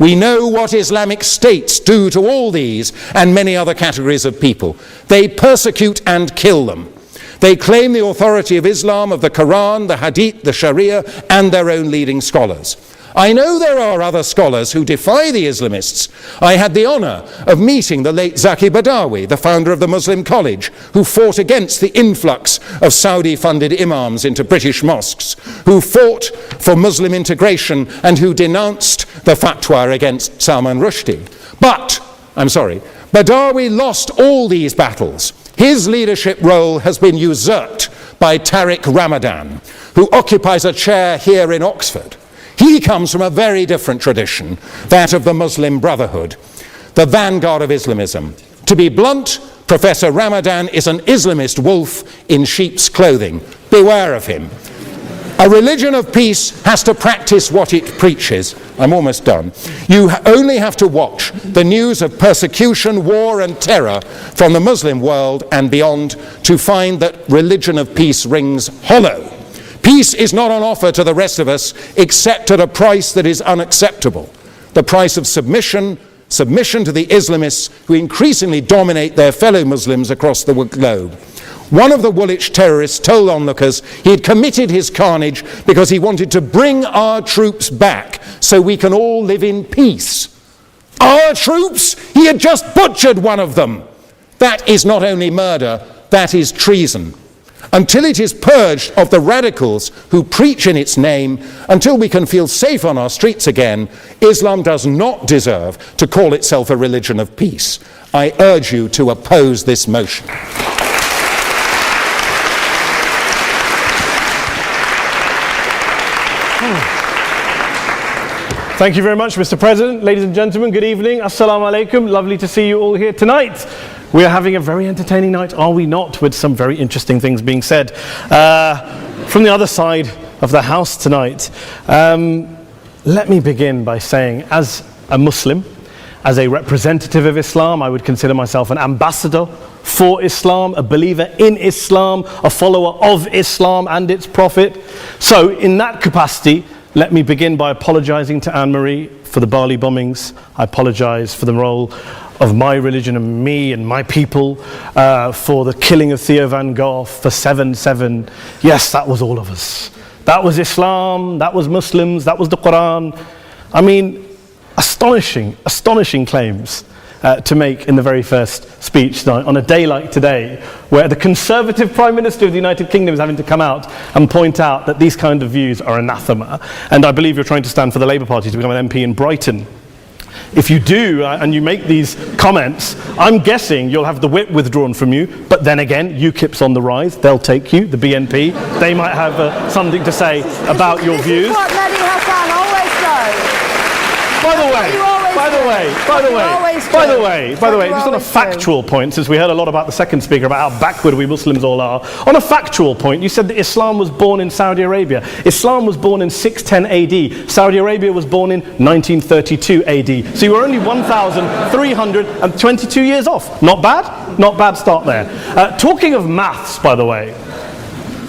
We know what Islamic states do to all these and many other categories of people. They persecute and kill them. They claim the authority of Islam, of the Quran, the Hadith, the Sharia, and their own leading scholars. I know there are other scholars who defy the Islamists. I had the honor of meeting the late Zaki Badawi, the founder of the Muslim College, who fought against the influx of Saudi-funded imams into British mosques, who fought for Muslim integration and who denounced the fatwa against Salman Rushdie. But, Badawi lost all these battles. His leadership role has been usurped by Tariq Ramadan, who occupies a chair here in Oxford. He comes from a very different tradition, that of the Muslim Brotherhood, the vanguard of Islamism. To be blunt, Professor Ramadan is an Islamist wolf in sheep's clothing. Beware of him. A religion of peace has to practice what it preaches. I'm almost done. You only have to watch the news of persecution, war and terror from the Muslim world and beyond to find that religion of peace rings hollow. Peace is not on offer to the rest of us except at a price that is unacceptable. The price of submission to the Islamists who increasingly dominate their fellow Muslims across the globe. One of the Woolwich terrorists told onlookers he had committed his carnage because he wanted to bring our troops back so we can all live in peace. Our troops? He had just butchered one of them. That is not only murder, that is treason. Until it is purged of the radicals who preach in its name, until we can feel safe on our streets again, Islam does not deserve to call itself a religion of peace. I urge you to oppose this motion. Thank you very much, Mr. President. Ladies and gentlemen, good evening. Assalamu alaikum. Lovely to see you all here tonight. We are having a very entertaining night, are we not, with some very interesting things being said from the other side of the house tonight. Let me begin by saying, as a Muslim, as a representative of Islam, I would consider myself an ambassador for Islam, a believer in Islam, a follower of Islam and its prophet. So in that capacity, let me begin by apologizing to Anne-Marie for the Bali bombings. I apologize for the role of my religion and me and my people, for the killing of Theo van Gogh, for 7/7. Yes, that was all of us. That was Islam, that was Muslims, that was the Quran. I mean, astonishing claims to make in the very first speech tonight, on a day like today, where the Conservative Prime Minister of the United Kingdom is having to come out and point out that these kind of views are anathema. And I believe you're trying to stand for the Labour Party to become an MP in Brighton. If you do, and you make these comments, I'm guessing you'll have the whip withdrawn from you, but then again, UKIP's on the rise, they'll take you, the BNP, they might have something to say about your views. This is what Mehdi Hassan always does. By the way, just on a factual point, since we heard a lot about the second speaker, about how backward we Muslims all are, on a factual point, you said that Islam was born in Saudi Arabia. Islam was born in 610 AD. Saudi Arabia was born in 1932 AD. So you were only 1,322 years off. Not bad? Not bad start there. Talking of maths, by the way,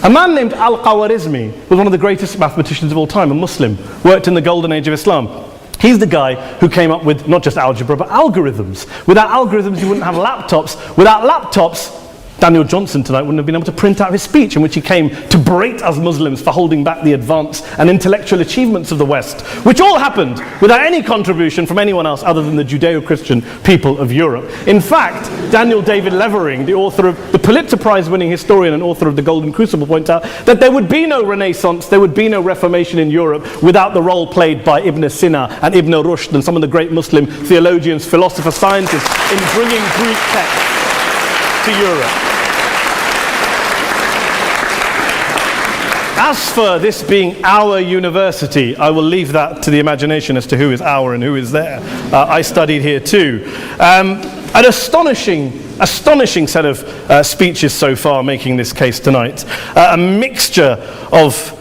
a man named Al-Khawarizmi was one of the greatest mathematicians of all time, a Muslim, worked in the golden age of Islam. He's the guy who came up with not just algebra, but algorithms. Without algorithms, you wouldn't have laptops. Without laptops, Daniel Johnson tonight wouldn't have been able to print out his speech in which he came to berate us Muslims for holding back the advance and intellectual achievements of the West, which all happened without any contribution from anyone else other than the Judeo-Christian people of Europe. In fact, Daniel David Levering, the author of the Pulitzer Prize-winning historian and author of The Golden Crucible, points out that there would be no Renaissance, there would be no Reformation in Europe without the role played by Ibn Sina and Ibn Rushd and some of the great Muslim theologians, philosophers, scientists in bringing Greek texts to Europe. As for this being our university, I will leave that to the imagination as to who is our and who is there. I studied here too. An astonishing set of speeches so far making this case tonight. A mixture of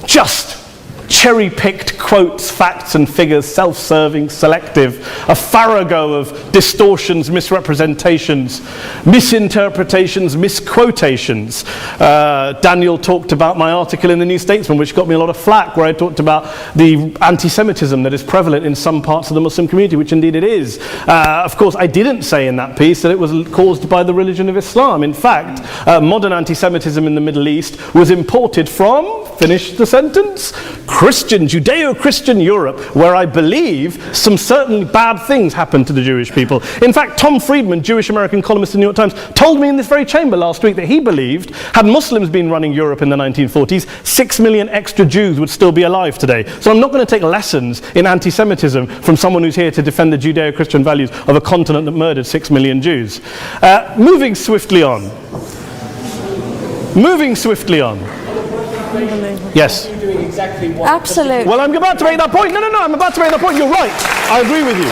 just cherry-picked quotes, facts and figures, self-serving, selective, a farrago of distortions, misrepresentations, misinterpretations, misquotations. Daniel talked about my article in the New Statesman, which got me a lot of flack, where I talked about the anti-Semitism that is prevalent in some parts of the Muslim community, which indeed it is. Of course, I didn't say in that piece that it was caused by the religion of Islam. In fact, modern anti-Semitism in the Middle East was imported from, finish the sentence, Judeo-Christian Europe, where I believe some certainly bad things happened to the Jewish people. In fact, Tom Friedman, Jewish-American columnist in the New York Times, told me in this very chamber last week that he believed, had Muslims been running Europe in the 1940s, 6 million extra Jews would still be alive today. So I'm not going to take lessons in anti-Semitism from someone who's here to defend the Judeo-Christian values of a continent that murdered 6 million Jews. Moving swiftly on. Yes. Absolutely. Well, I'm about to make that point. No, I'm about to make that point. You're right. I agree with you.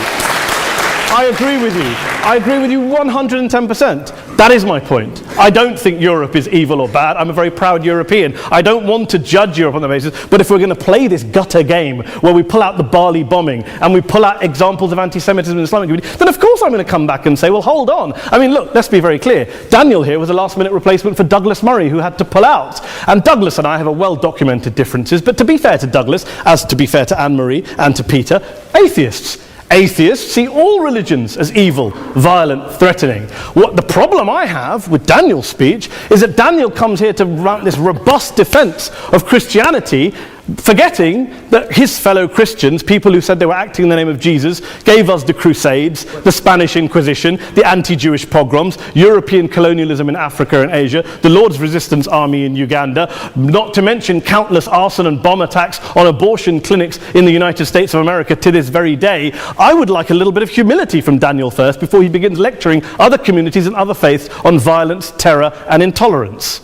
I agree with you 110%. That is my point. I don't think Europe is evil or bad. I'm a very proud European. I don't want to judge Europe on that basis, but if we're going to play this gutter game where we pull out the Bali bombing and we pull out examples of anti-Semitism in the Islamic community, then of course I'm going to come back and say, well, hold on. I mean, look, let's be very clear. Daniel here was a last-minute replacement for Douglas Murray, who had to pull out. And Douglas and I have a well-documented differences, but to be fair to Douglas, as to be fair to Anne-Marie and to Peter, atheists. Atheists see all religions as evil, violent, threatening. What the problem I have with Daniel's speech is that Daniel comes here to run this robust defense of Christianity, forgetting that his fellow Christians, people who said they were acting in the name of Jesus, gave us the Crusades, the Spanish Inquisition, the anti-Jewish pogroms, European colonialism in Africa and Asia, the Lord's Resistance Army in Uganda, not to mention countless arson and bomb attacks on abortion clinics in the United States of America to this very day. I would like a little bit of humility from Daniel first before he begins lecturing other communities and other faiths on violence, terror and intolerance.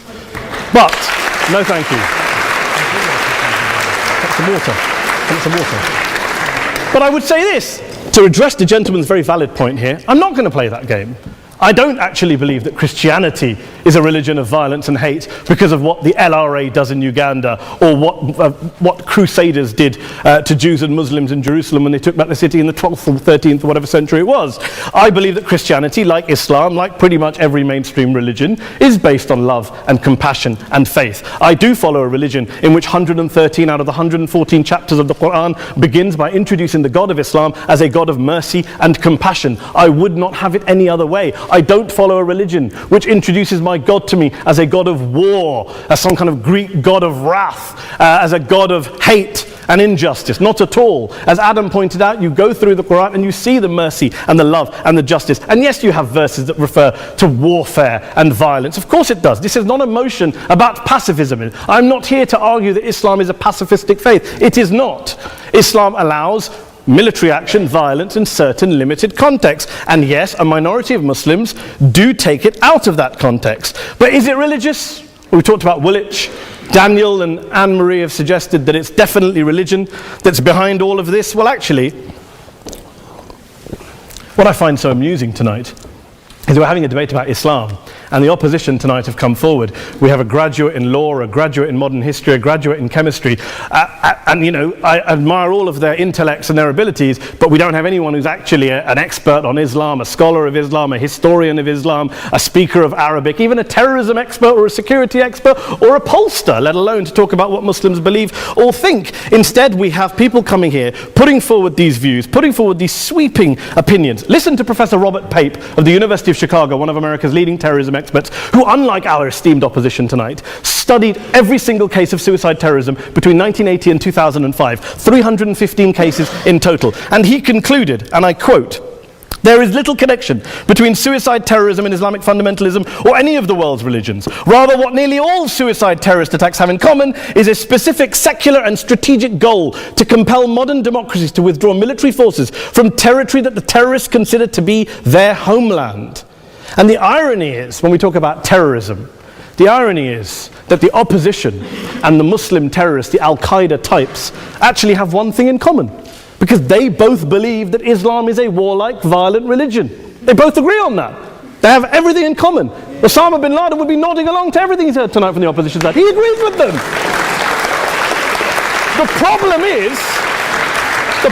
But, no thank you. Some water. But I would say this, to address the gentleman's very valid point here, I'm not going to play that game. I don't actually believe that Christianity is a religion of violence and hate because of what the LRA does in Uganda or what Crusaders did to Jews and Muslims in Jerusalem when they took back the city in the 12th or 13th or whatever century it was. I believe that Christianity, like Islam, like pretty much every mainstream religion, is based on love and compassion and faith. I do follow a religion in which 113 out of the 114 chapters of the Quran begins by introducing the God of Islam as a God of mercy and compassion. I would not have it any other way. I don't follow a religion which introduces my God to me as a God of war, as some kind of Greek God of wrath, as a God of hate and injustice. Not at all. As Adam pointed out, you go through the Quran and you see the mercy and the love and the justice. And yes, you have verses that refer to warfare and violence. Of course it does. This is not a motion about pacifism. I'm not here to argue that Islam is a pacifistic faith. It is not. Islam allows military action, violence in certain limited contexts. And yes, a minority of Muslims do take it out of that context. But is it religious? We talked about Woolwich. Daniel and Anne-Marie have suggested that it's definitely religion that's behind all of this. Well, actually, what I find so amusing tonight is we're having a debate about Islam, and the opposition tonight have come forward. We have a graduate in law, a graduate in modern history, a graduate in chemistry, and you know, I admire all of their intellects and their abilities, but we don't have anyone who's actually an expert on Islam, a scholar of Islam, a historian of Islam, a speaker of Arabic, even a terrorism expert or a security expert or a pollster, let alone to talk about what Muslims believe or think. Instead, we have people coming here, putting forward these views, putting forward these sweeping opinions. Listen to Professor Robert Pape of the University of Chicago, one of America's leading terrorism experts, who, unlike our esteemed opposition tonight, studied every single case of suicide terrorism between 1980 and 2005, 315 cases in total. And he concluded, and I quote, "There is little connection between suicide terrorism and Islamic fundamentalism or any of the world's religions. Rather, what nearly all suicide terrorist attacks have in common is a specific secular and strategic goal to compel modern democracies to withdraw military forces from territory that the terrorists consider to be their homeland." And the irony is, when we talk about terrorism, the irony is that the opposition and the Muslim terrorists, the Al-Qaeda types, actually have one thing in common. Because they both believe that Islam is a warlike, violent religion. They both agree on that. They have everything in common. Osama bin Laden would be nodding along to everything he's heard tonight from the opposition side. He agrees with them. The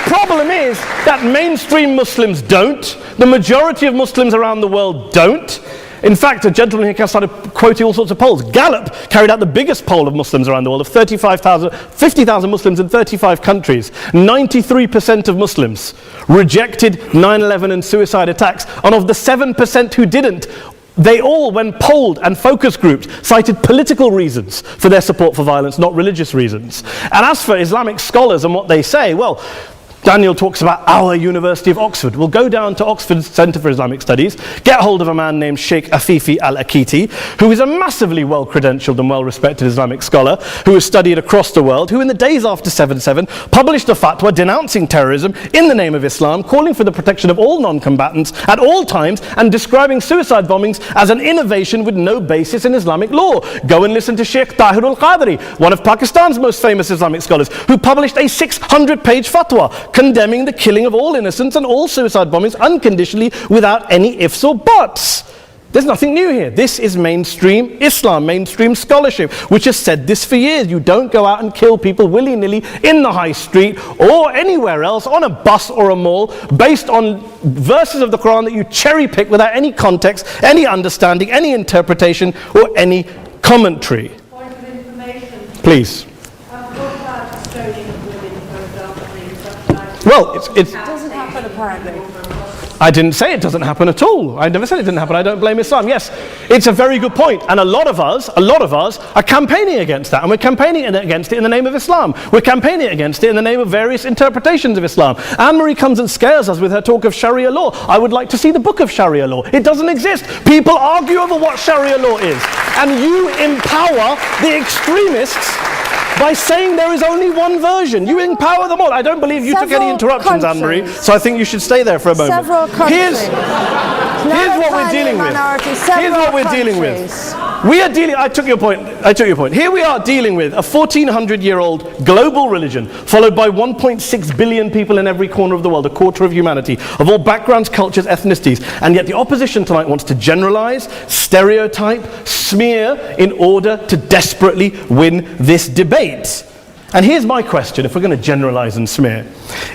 problem is that mainstream Muslims don't. The majority of Muslims around the world don't. In fact, a gentleman here started quoting all sorts of polls. Gallup carried out the biggest poll of Muslims around the world, of 50,000 Muslims in 35 countries. 93% of Muslims rejected 9/11 and suicide attacks, and of the 7% who didn't, they all, when polled and focus grouped, cited political reasons for their support for violence, not religious reasons. And as for Islamic scholars and what they say, well, Daniel talks about our University of Oxford. We'll go down to Oxford Centre for Islamic Studies, get hold of a man named Sheikh Afifi al-Akiti, who is a massively well-credentialed and well-respected Islamic scholar, who has studied across the world, who in the days after 7/7 published a fatwa denouncing terrorism in the name of Islam, calling for the protection of all non-combatants at all times, and describing suicide bombings as an innovation with no basis in Islamic law. Go and listen to Sheikh Tahir al-Qadri, one of Pakistan's most famous Islamic scholars, who published a 600-page fatwa condemning the killing of all innocents and all suicide bombings unconditionally without any ifs or buts. There's nothing new here. This is mainstream Islam, mainstream scholarship, which has said this for years. You don't go out and kill people willy-nilly in the high street or anywhere else, on a bus or a mall, based on verses of the Quran that you cherry-pick without any context, any understanding, any interpretation, or any commentary. Point of information. Please. What about stoning of women, for example, Well, it's It doesn't happen apparently. I didn't say it doesn't happen at all. I never said it didn't happen. I don't blame Islam. Yes, it's a very good point. And a lot of us are campaigning against that. And we're campaigning against it in the name of Islam. We're campaigning against it in the name of various interpretations of Islam. Anne-Marie comes and scares us with her talk of Sharia law. I would like to see the book of Sharia law. It doesn't exist. People argue over what Sharia law is. And you empower the extremists by saying there is only one version. You empower them all. I don't believe you took any interruptions, Anne-Marie, so I think you should stay there for a moment. Several countries. Here's what we're dealing with. Here's what we're dealing with. We are dealing, I took your point. Here we are dealing with a 1400-year-old global religion followed by 1.6 billion people in every corner of the world, a quarter of humanity, of all backgrounds, cultures, ethnicities. And yet the opposition tonight wants to generalize, stereotype, smear in order to desperately win this debate. And here's my question, if we're going to generalize and smear.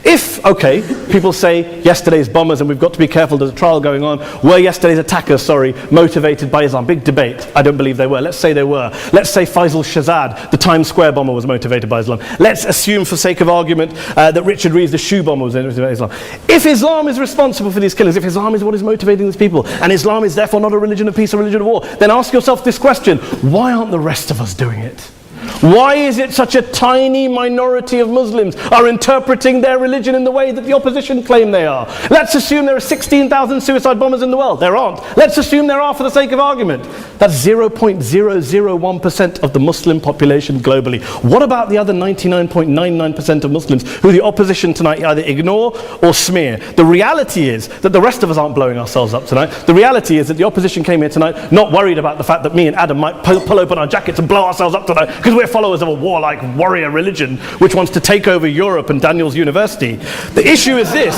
If, okay, people say yesterday's bombers, and we've got to be careful, there's a trial going on, were yesterday's attackers, motivated by Islam? Big debate. I don't believe they were. Let's say they were. Let's say Faisal Shahzad, the Times Square bomber, was motivated by Islam. Let's assume, for sake of argument, that Richard Reeves, the shoe bomber, was motivated by Islam. If Islam is responsible for these killings, if Islam is what is motivating these people, and Islam is therefore not a religion of peace, a religion of war, then ask yourself this question: why aren't the rest of us doing it? Why is it such a tiny minority of Muslims are interpreting their religion in the way that the opposition claim they are? Let's assume there are 16,000 suicide bombers in the world. There aren't. Let's assume there are for the sake of argument. That's 0.001% of the Muslim population globally. What about the other 99.99% of Muslims who the opposition tonight either ignore or smear? The reality is that the rest of us aren't blowing ourselves up tonight. The reality is that the opposition came here tonight not worried about the fact that me and Adam might pull open our jackets and blow ourselves up tonight because we're followers of a warlike warrior religion which wants to take over Europe and Daniel's university. The issue is this.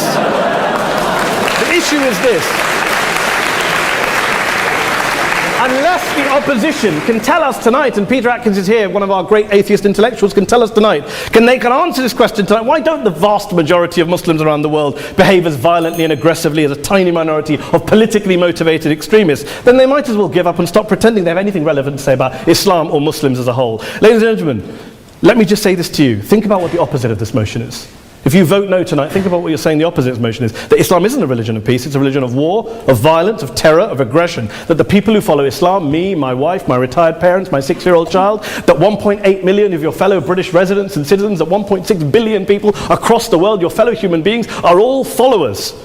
Unless the opposition can tell us tonight, and Peter Atkins is here, one of our great atheist intellectuals, can tell us tonight, they can answer this question tonight: why don't the vast majority of Muslims around the world behave as violently and aggressively as a tiny minority of politically motivated extremists? Then they might as well give up and stop pretending they have anything relevant to say about Islam or Muslims as a whole. Ladies and gentlemen, let me just say this to you. Think about what the opposite of this motion is. If you vote no tonight, think about what you're saying the opposite of this motion is. That Islam isn't a religion of peace, it's a religion of war, of violence, of terror, of aggression. That the people who follow Islam, me, my wife, my retired parents, my 6-year-old child, that 1.8 million of your fellow British residents and citizens, that 1.6 billion people across the world, your fellow human beings, are all followers,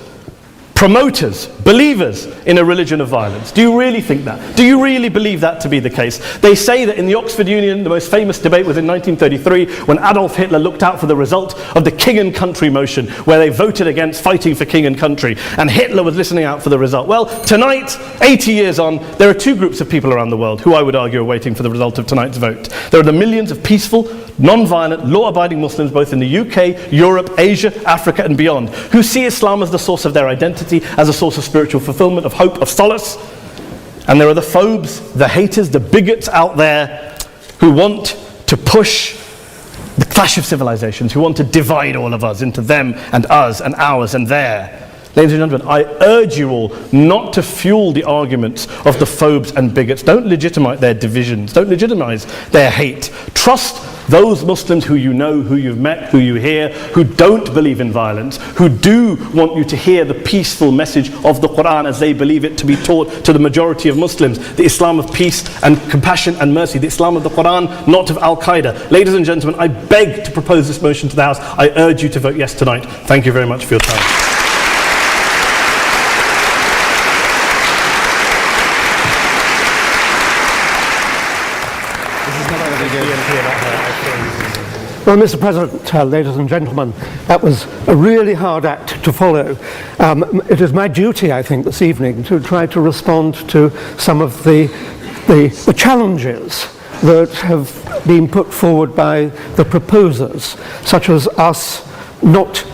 promoters, believers in a religion of violence. Do you really think that? Do you really believe that to be the case? They say that in the Oxford Union, the most famous debate was in 1933 when Adolf Hitler looked out for the result of the King and Country motion, where they voted against fighting for King and Country, and Hitler was listening out for the result. Well, tonight, 80 years on, there are two groups of people around the world who I would argue are waiting for the result of tonight's vote. There are the millions of peaceful, non-violent, law-abiding Muslims both in the UK, Europe, Asia, Africa and beyond, who see Islam as the source of their identity, as a source of spiritual fulfillment, of hope, of solace. And there are the phobes, the haters, the bigots out there who want to push the clash of civilizations, who want to divide all of us into them and us and ours and their. Ladies and gentlemen, I urge you all not to fuel the arguments of the phobes and bigots. Don't legitimize their divisions. Don't legitimize their hate. Trust those Muslims who you know, who you've met, who you hear, who don't believe in violence, who do want you to hear the peaceful message of the Quran as they believe it to be taught to the majority of Muslims, the Islam of peace and compassion and mercy, the Islam of the Quran, not of Al-Qaeda. Ladies and gentlemen, I beg to propose this motion to the House. I urge you to vote yes tonight. Thank you very much for your time. Well, Mr. President, ladies and gentlemen, that was a really hard act to follow. It is my duty, I think, this evening to try to respond to some of the challenges that have been put forward by the proposers, such as us not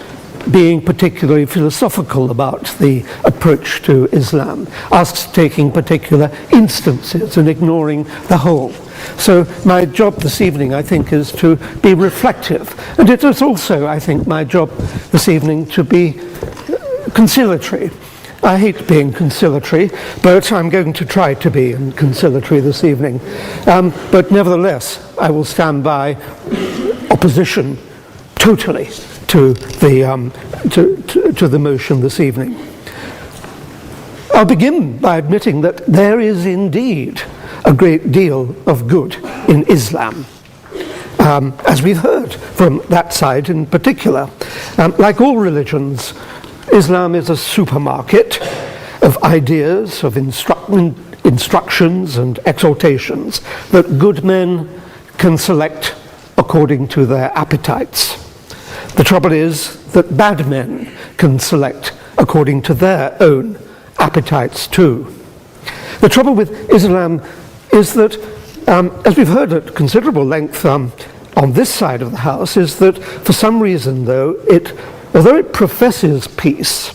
being particularly philosophical about the approach approach to Islam, us taking particular instances and ignoring the whole. So my job this evening, I think, is to be reflective. And it is also, I think, my job this evening to be conciliatory. I hate being conciliatory, but I'm going to try to be conciliatory this evening. But nevertheless, I will stand by opposition totally to the motion this evening. I'll begin by admitting that there is indeed a great deal of good in Islam, as we've heard from that side in particular. Like all religions, Islam is a supermarket of ideas, of instructions and exhortations that good men can select according to their appetites. The trouble is that bad men can select according to their own appetites too. The trouble with Islam is that, as we've heard at considerable length on this side of the house, is that for some reason, though, although it professes peace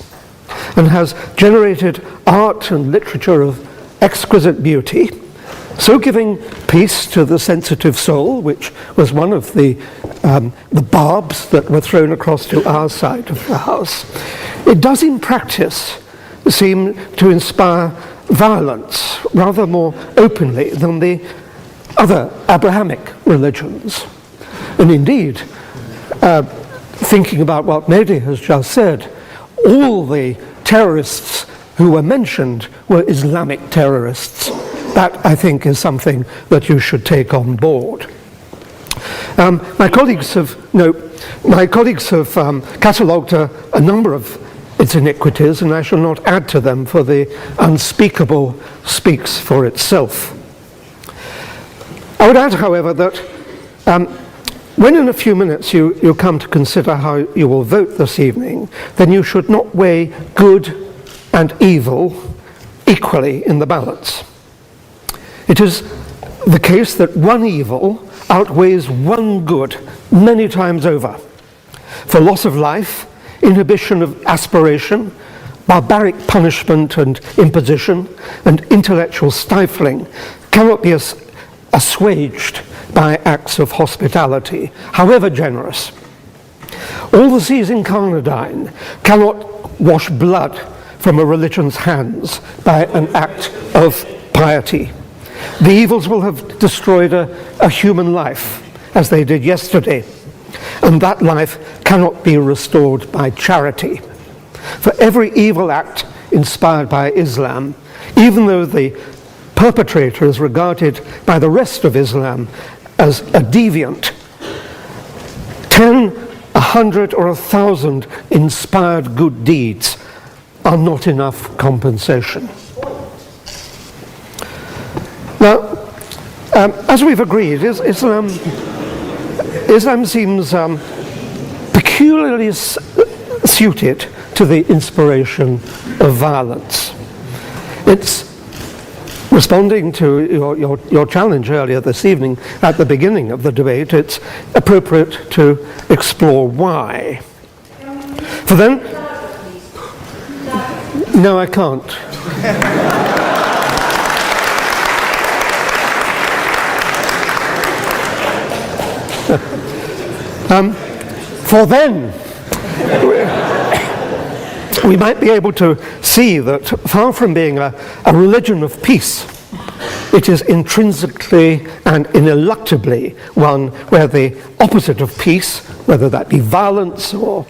and has generated art and literature of exquisite beauty, so giving peace to the sensitive soul, which was one of the barbs that were thrown across to our side of the house, it does in practice seem to inspire violence rather more openly than the other Abrahamic religions. And indeed, thinking about what Mehdi has just said, all the terrorists who were mentioned were Islamic terrorists. That, I think, is something that you should take on board. My colleagues have catalogued a number of its iniquities, and I shall not add to them, for the unspeakable speaks for itself. I would add, however, that when in a few minutes you come to consider how you will vote this evening, then you should not weigh good and evil equally in the balance. It is the case that one evil outweighs one good many times over. For loss of life, inhibition of aspiration, barbaric punishment and imposition, and intellectual stifling cannot be assuaged by acts of hospitality, however generous. All the seas in Carnadine cannot wash blood from a religion's hands by an act of piety. The evils will have destroyed a human life, as they did yesterday, and that life cannot be restored by charity. For every evil act inspired by Islam, even though the perpetrator is regarded by the rest of Islam as a deviant, 10, 100, or 1,000 inspired good deeds are not enough compensation. Now, as we've agreed, Islam seems peculiarly suited to the inspiration of violence. It's responding to your challenge earlier this evening at the beginning of the debate. It's appropriate to explore why. For then, no, I can't. For then, we might be able to see that far from being a religion of peace, it is intrinsically and ineluctably one where the opposite of peace, whether that be violence or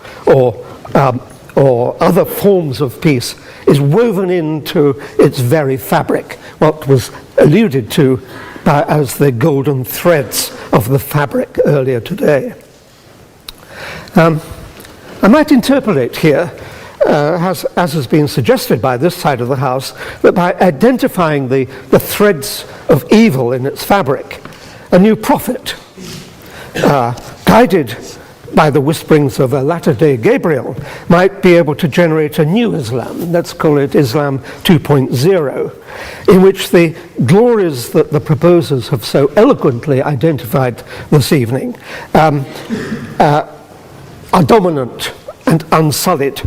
other forms of peace, is woven into its very fabric, what was alluded to as the golden threads of the fabric earlier today. I might interpolate here, as has been suggested by this side of the House, that by identifying the threads of evil in its fabric, a new prophet, guided by the whisperings of a latter-day Gabriel, might be able to generate a new Islam, let's call it Islam 2.0, in which the glories that the proposers have so eloquently identified this evening are dominant and unsullied.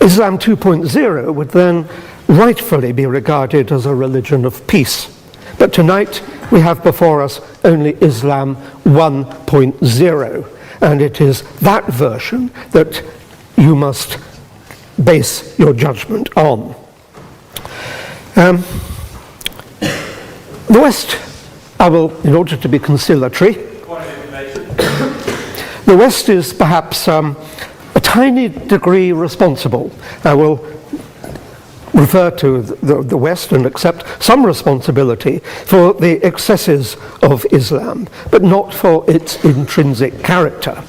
Islam 2.0 would then rightfully be regarded as a religion of peace. But tonight we have before us only Islam 1.0, and it is that version that you must base your judgment on. The West, in order to be conciliatory, the West is perhaps a tiny degree responsible. I will refer to the West and accept some responsibility for the excesses of Islam, but not for its intrinsic character.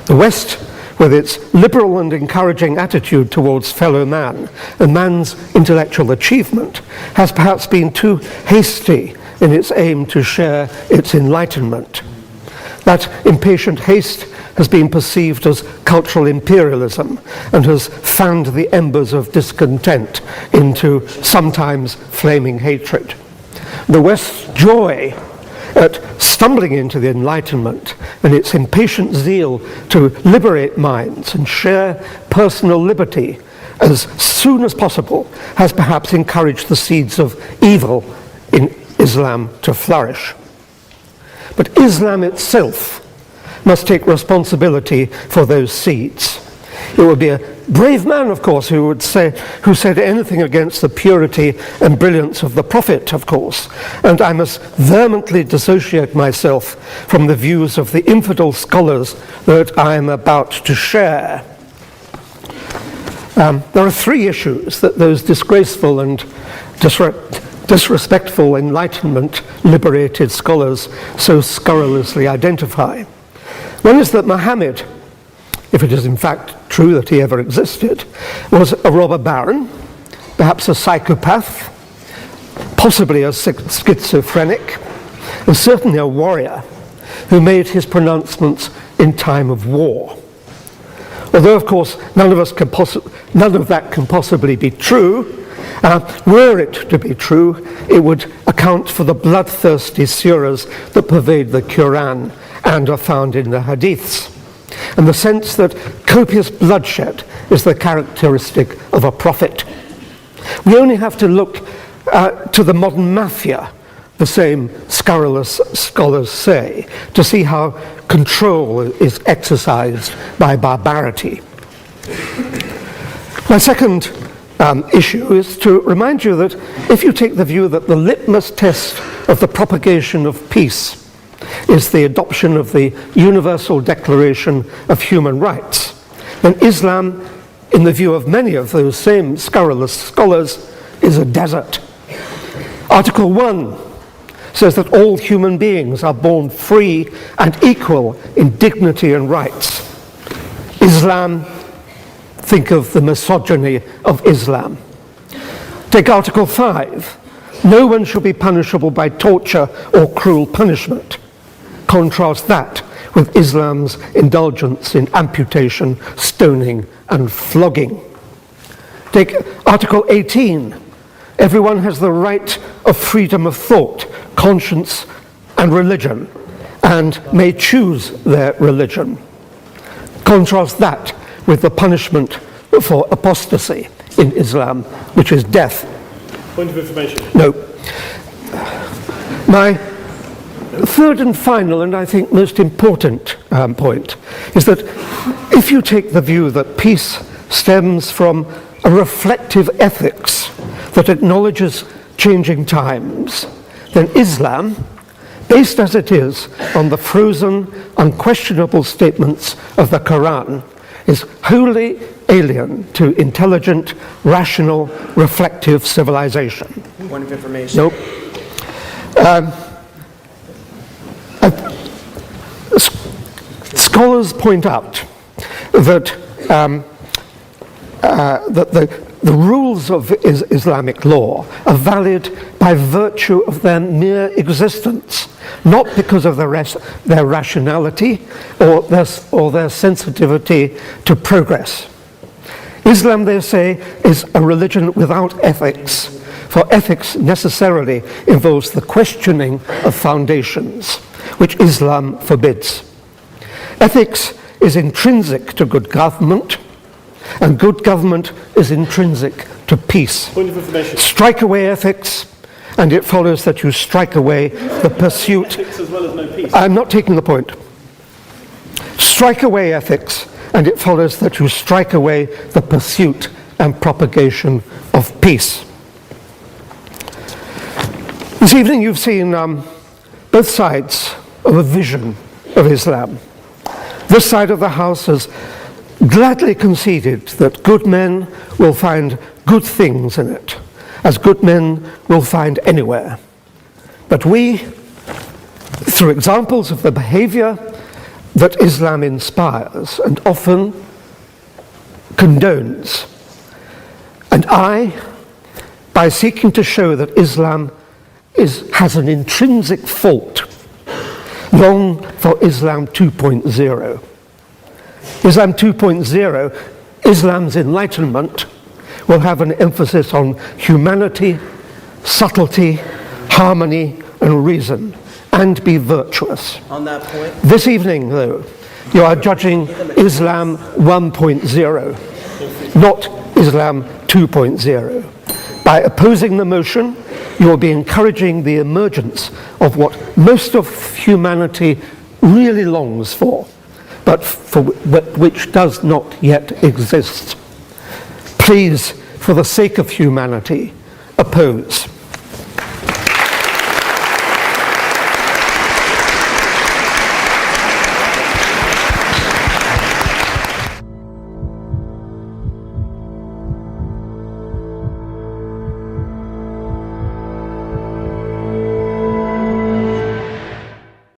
The West, with its liberal and encouraging attitude towards fellow man and man's intellectual achievement, has perhaps been too hasty in its aim to share its enlightenment. That impatient haste has been perceived as cultural imperialism and has fanned the embers of discontent into sometimes flaming hatred. The West's joy at stumbling into the Enlightenment and its impatient zeal to liberate minds and share personal liberty as soon as possible has perhaps encouraged the seeds of evil in Islam to flourish. But Islam itself must take responsibility for those seeds. It would be a brave man, of course, who said anything against the purity and brilliance of the Prophet, of course, and I must vehemently dissociate myself from the views of the infidel scholars that I am about to share. There are three issues that those disgraceful and disrespectful Enlightenment liberated scholars so scurrilously identify. One is that Muhammad, if it is in fact true that he ever existed, was a robber baron, perhaps a psychopath, possibly a schizophrenic, and certainly a warrior who made his pronouncements in time of war. Although, of course, none of that can possibly be true. Were it to be true, it would account for the bloodthirsty surahs that pervade the Quran and are found in the Hadiths, and the sense that copious bloodshed is the characteristic of a prophet. We only have to look to the modern mafia, the same scurrilous scholars say, to see how control is exercised by barbarity. My second issue is to remind you that if you take the view that the litmus test of the propagation of peace is the adoption of the Universal Declaration of Human Rights, then Islam, in the view of many of those same scurrilous scholars, is a desert. Article 1 says that all human beings are born free and equal in dignity and rights. Islam, think of the misogyny of Islam. Take Article 5. No one shall be punishable by torture or cruel punishment. Contrast that with Islam's indulgence in amputation, stoning, and flogging. Take Article 18. Everyone has the right of freedom of thought, conscience, and religion, and may choose their religion. Contrast that with the punishment for apostasy in Islam, which is death. Point of information. No. My third and final, and I think most important point, is that if you take the view that peace stems from a reflective ethics that acknowledges changing times, then Islam, based as it is on the frozen, unquestionable statements of the Quran, is wholly alien to intelligent, rational, reflective civilization. Point of information. Nope. Scholars point out that the rules of Islamic law are valid by virtue of their mere existence, not because of their rationality or their sensitivity to progress. Islam, they say, is a religion without ethics, for ethics necessarily involves the questioning of foundations, which Islam forbids. Ethics is intrinsic to good government, and good government is intrinsic to peace. Point of information. Strike away ethics, and it follows that you strike away the pursuit. Ethics as well as no peace. I'm not taking the point. Strike away ethics, and it follows that you strike away the pursuit and propagation of peace. This evening you've seen both sides of a vision of Islam. This side of the House has gladly conceded that good men will find good things in it, as good men will find anywhere. But we, through examples of the behavior that Islam inspires and often condones, and I, by seeking to show that Islam has an intrinsic fault, long for Islam 2.0. Islam 2.0, Islam's enlightenment, will have an emphasis on humanity, subtlety, harmony, and reason, and be virtuous. On that point, This evening, though, you are judging Islam 1.0, not Islam 2.0. By opposing the motion, you will be encouraging the emergence of what most of humanity really longs for, but which does not yet exist. Please, for the sake of humanity, oppose.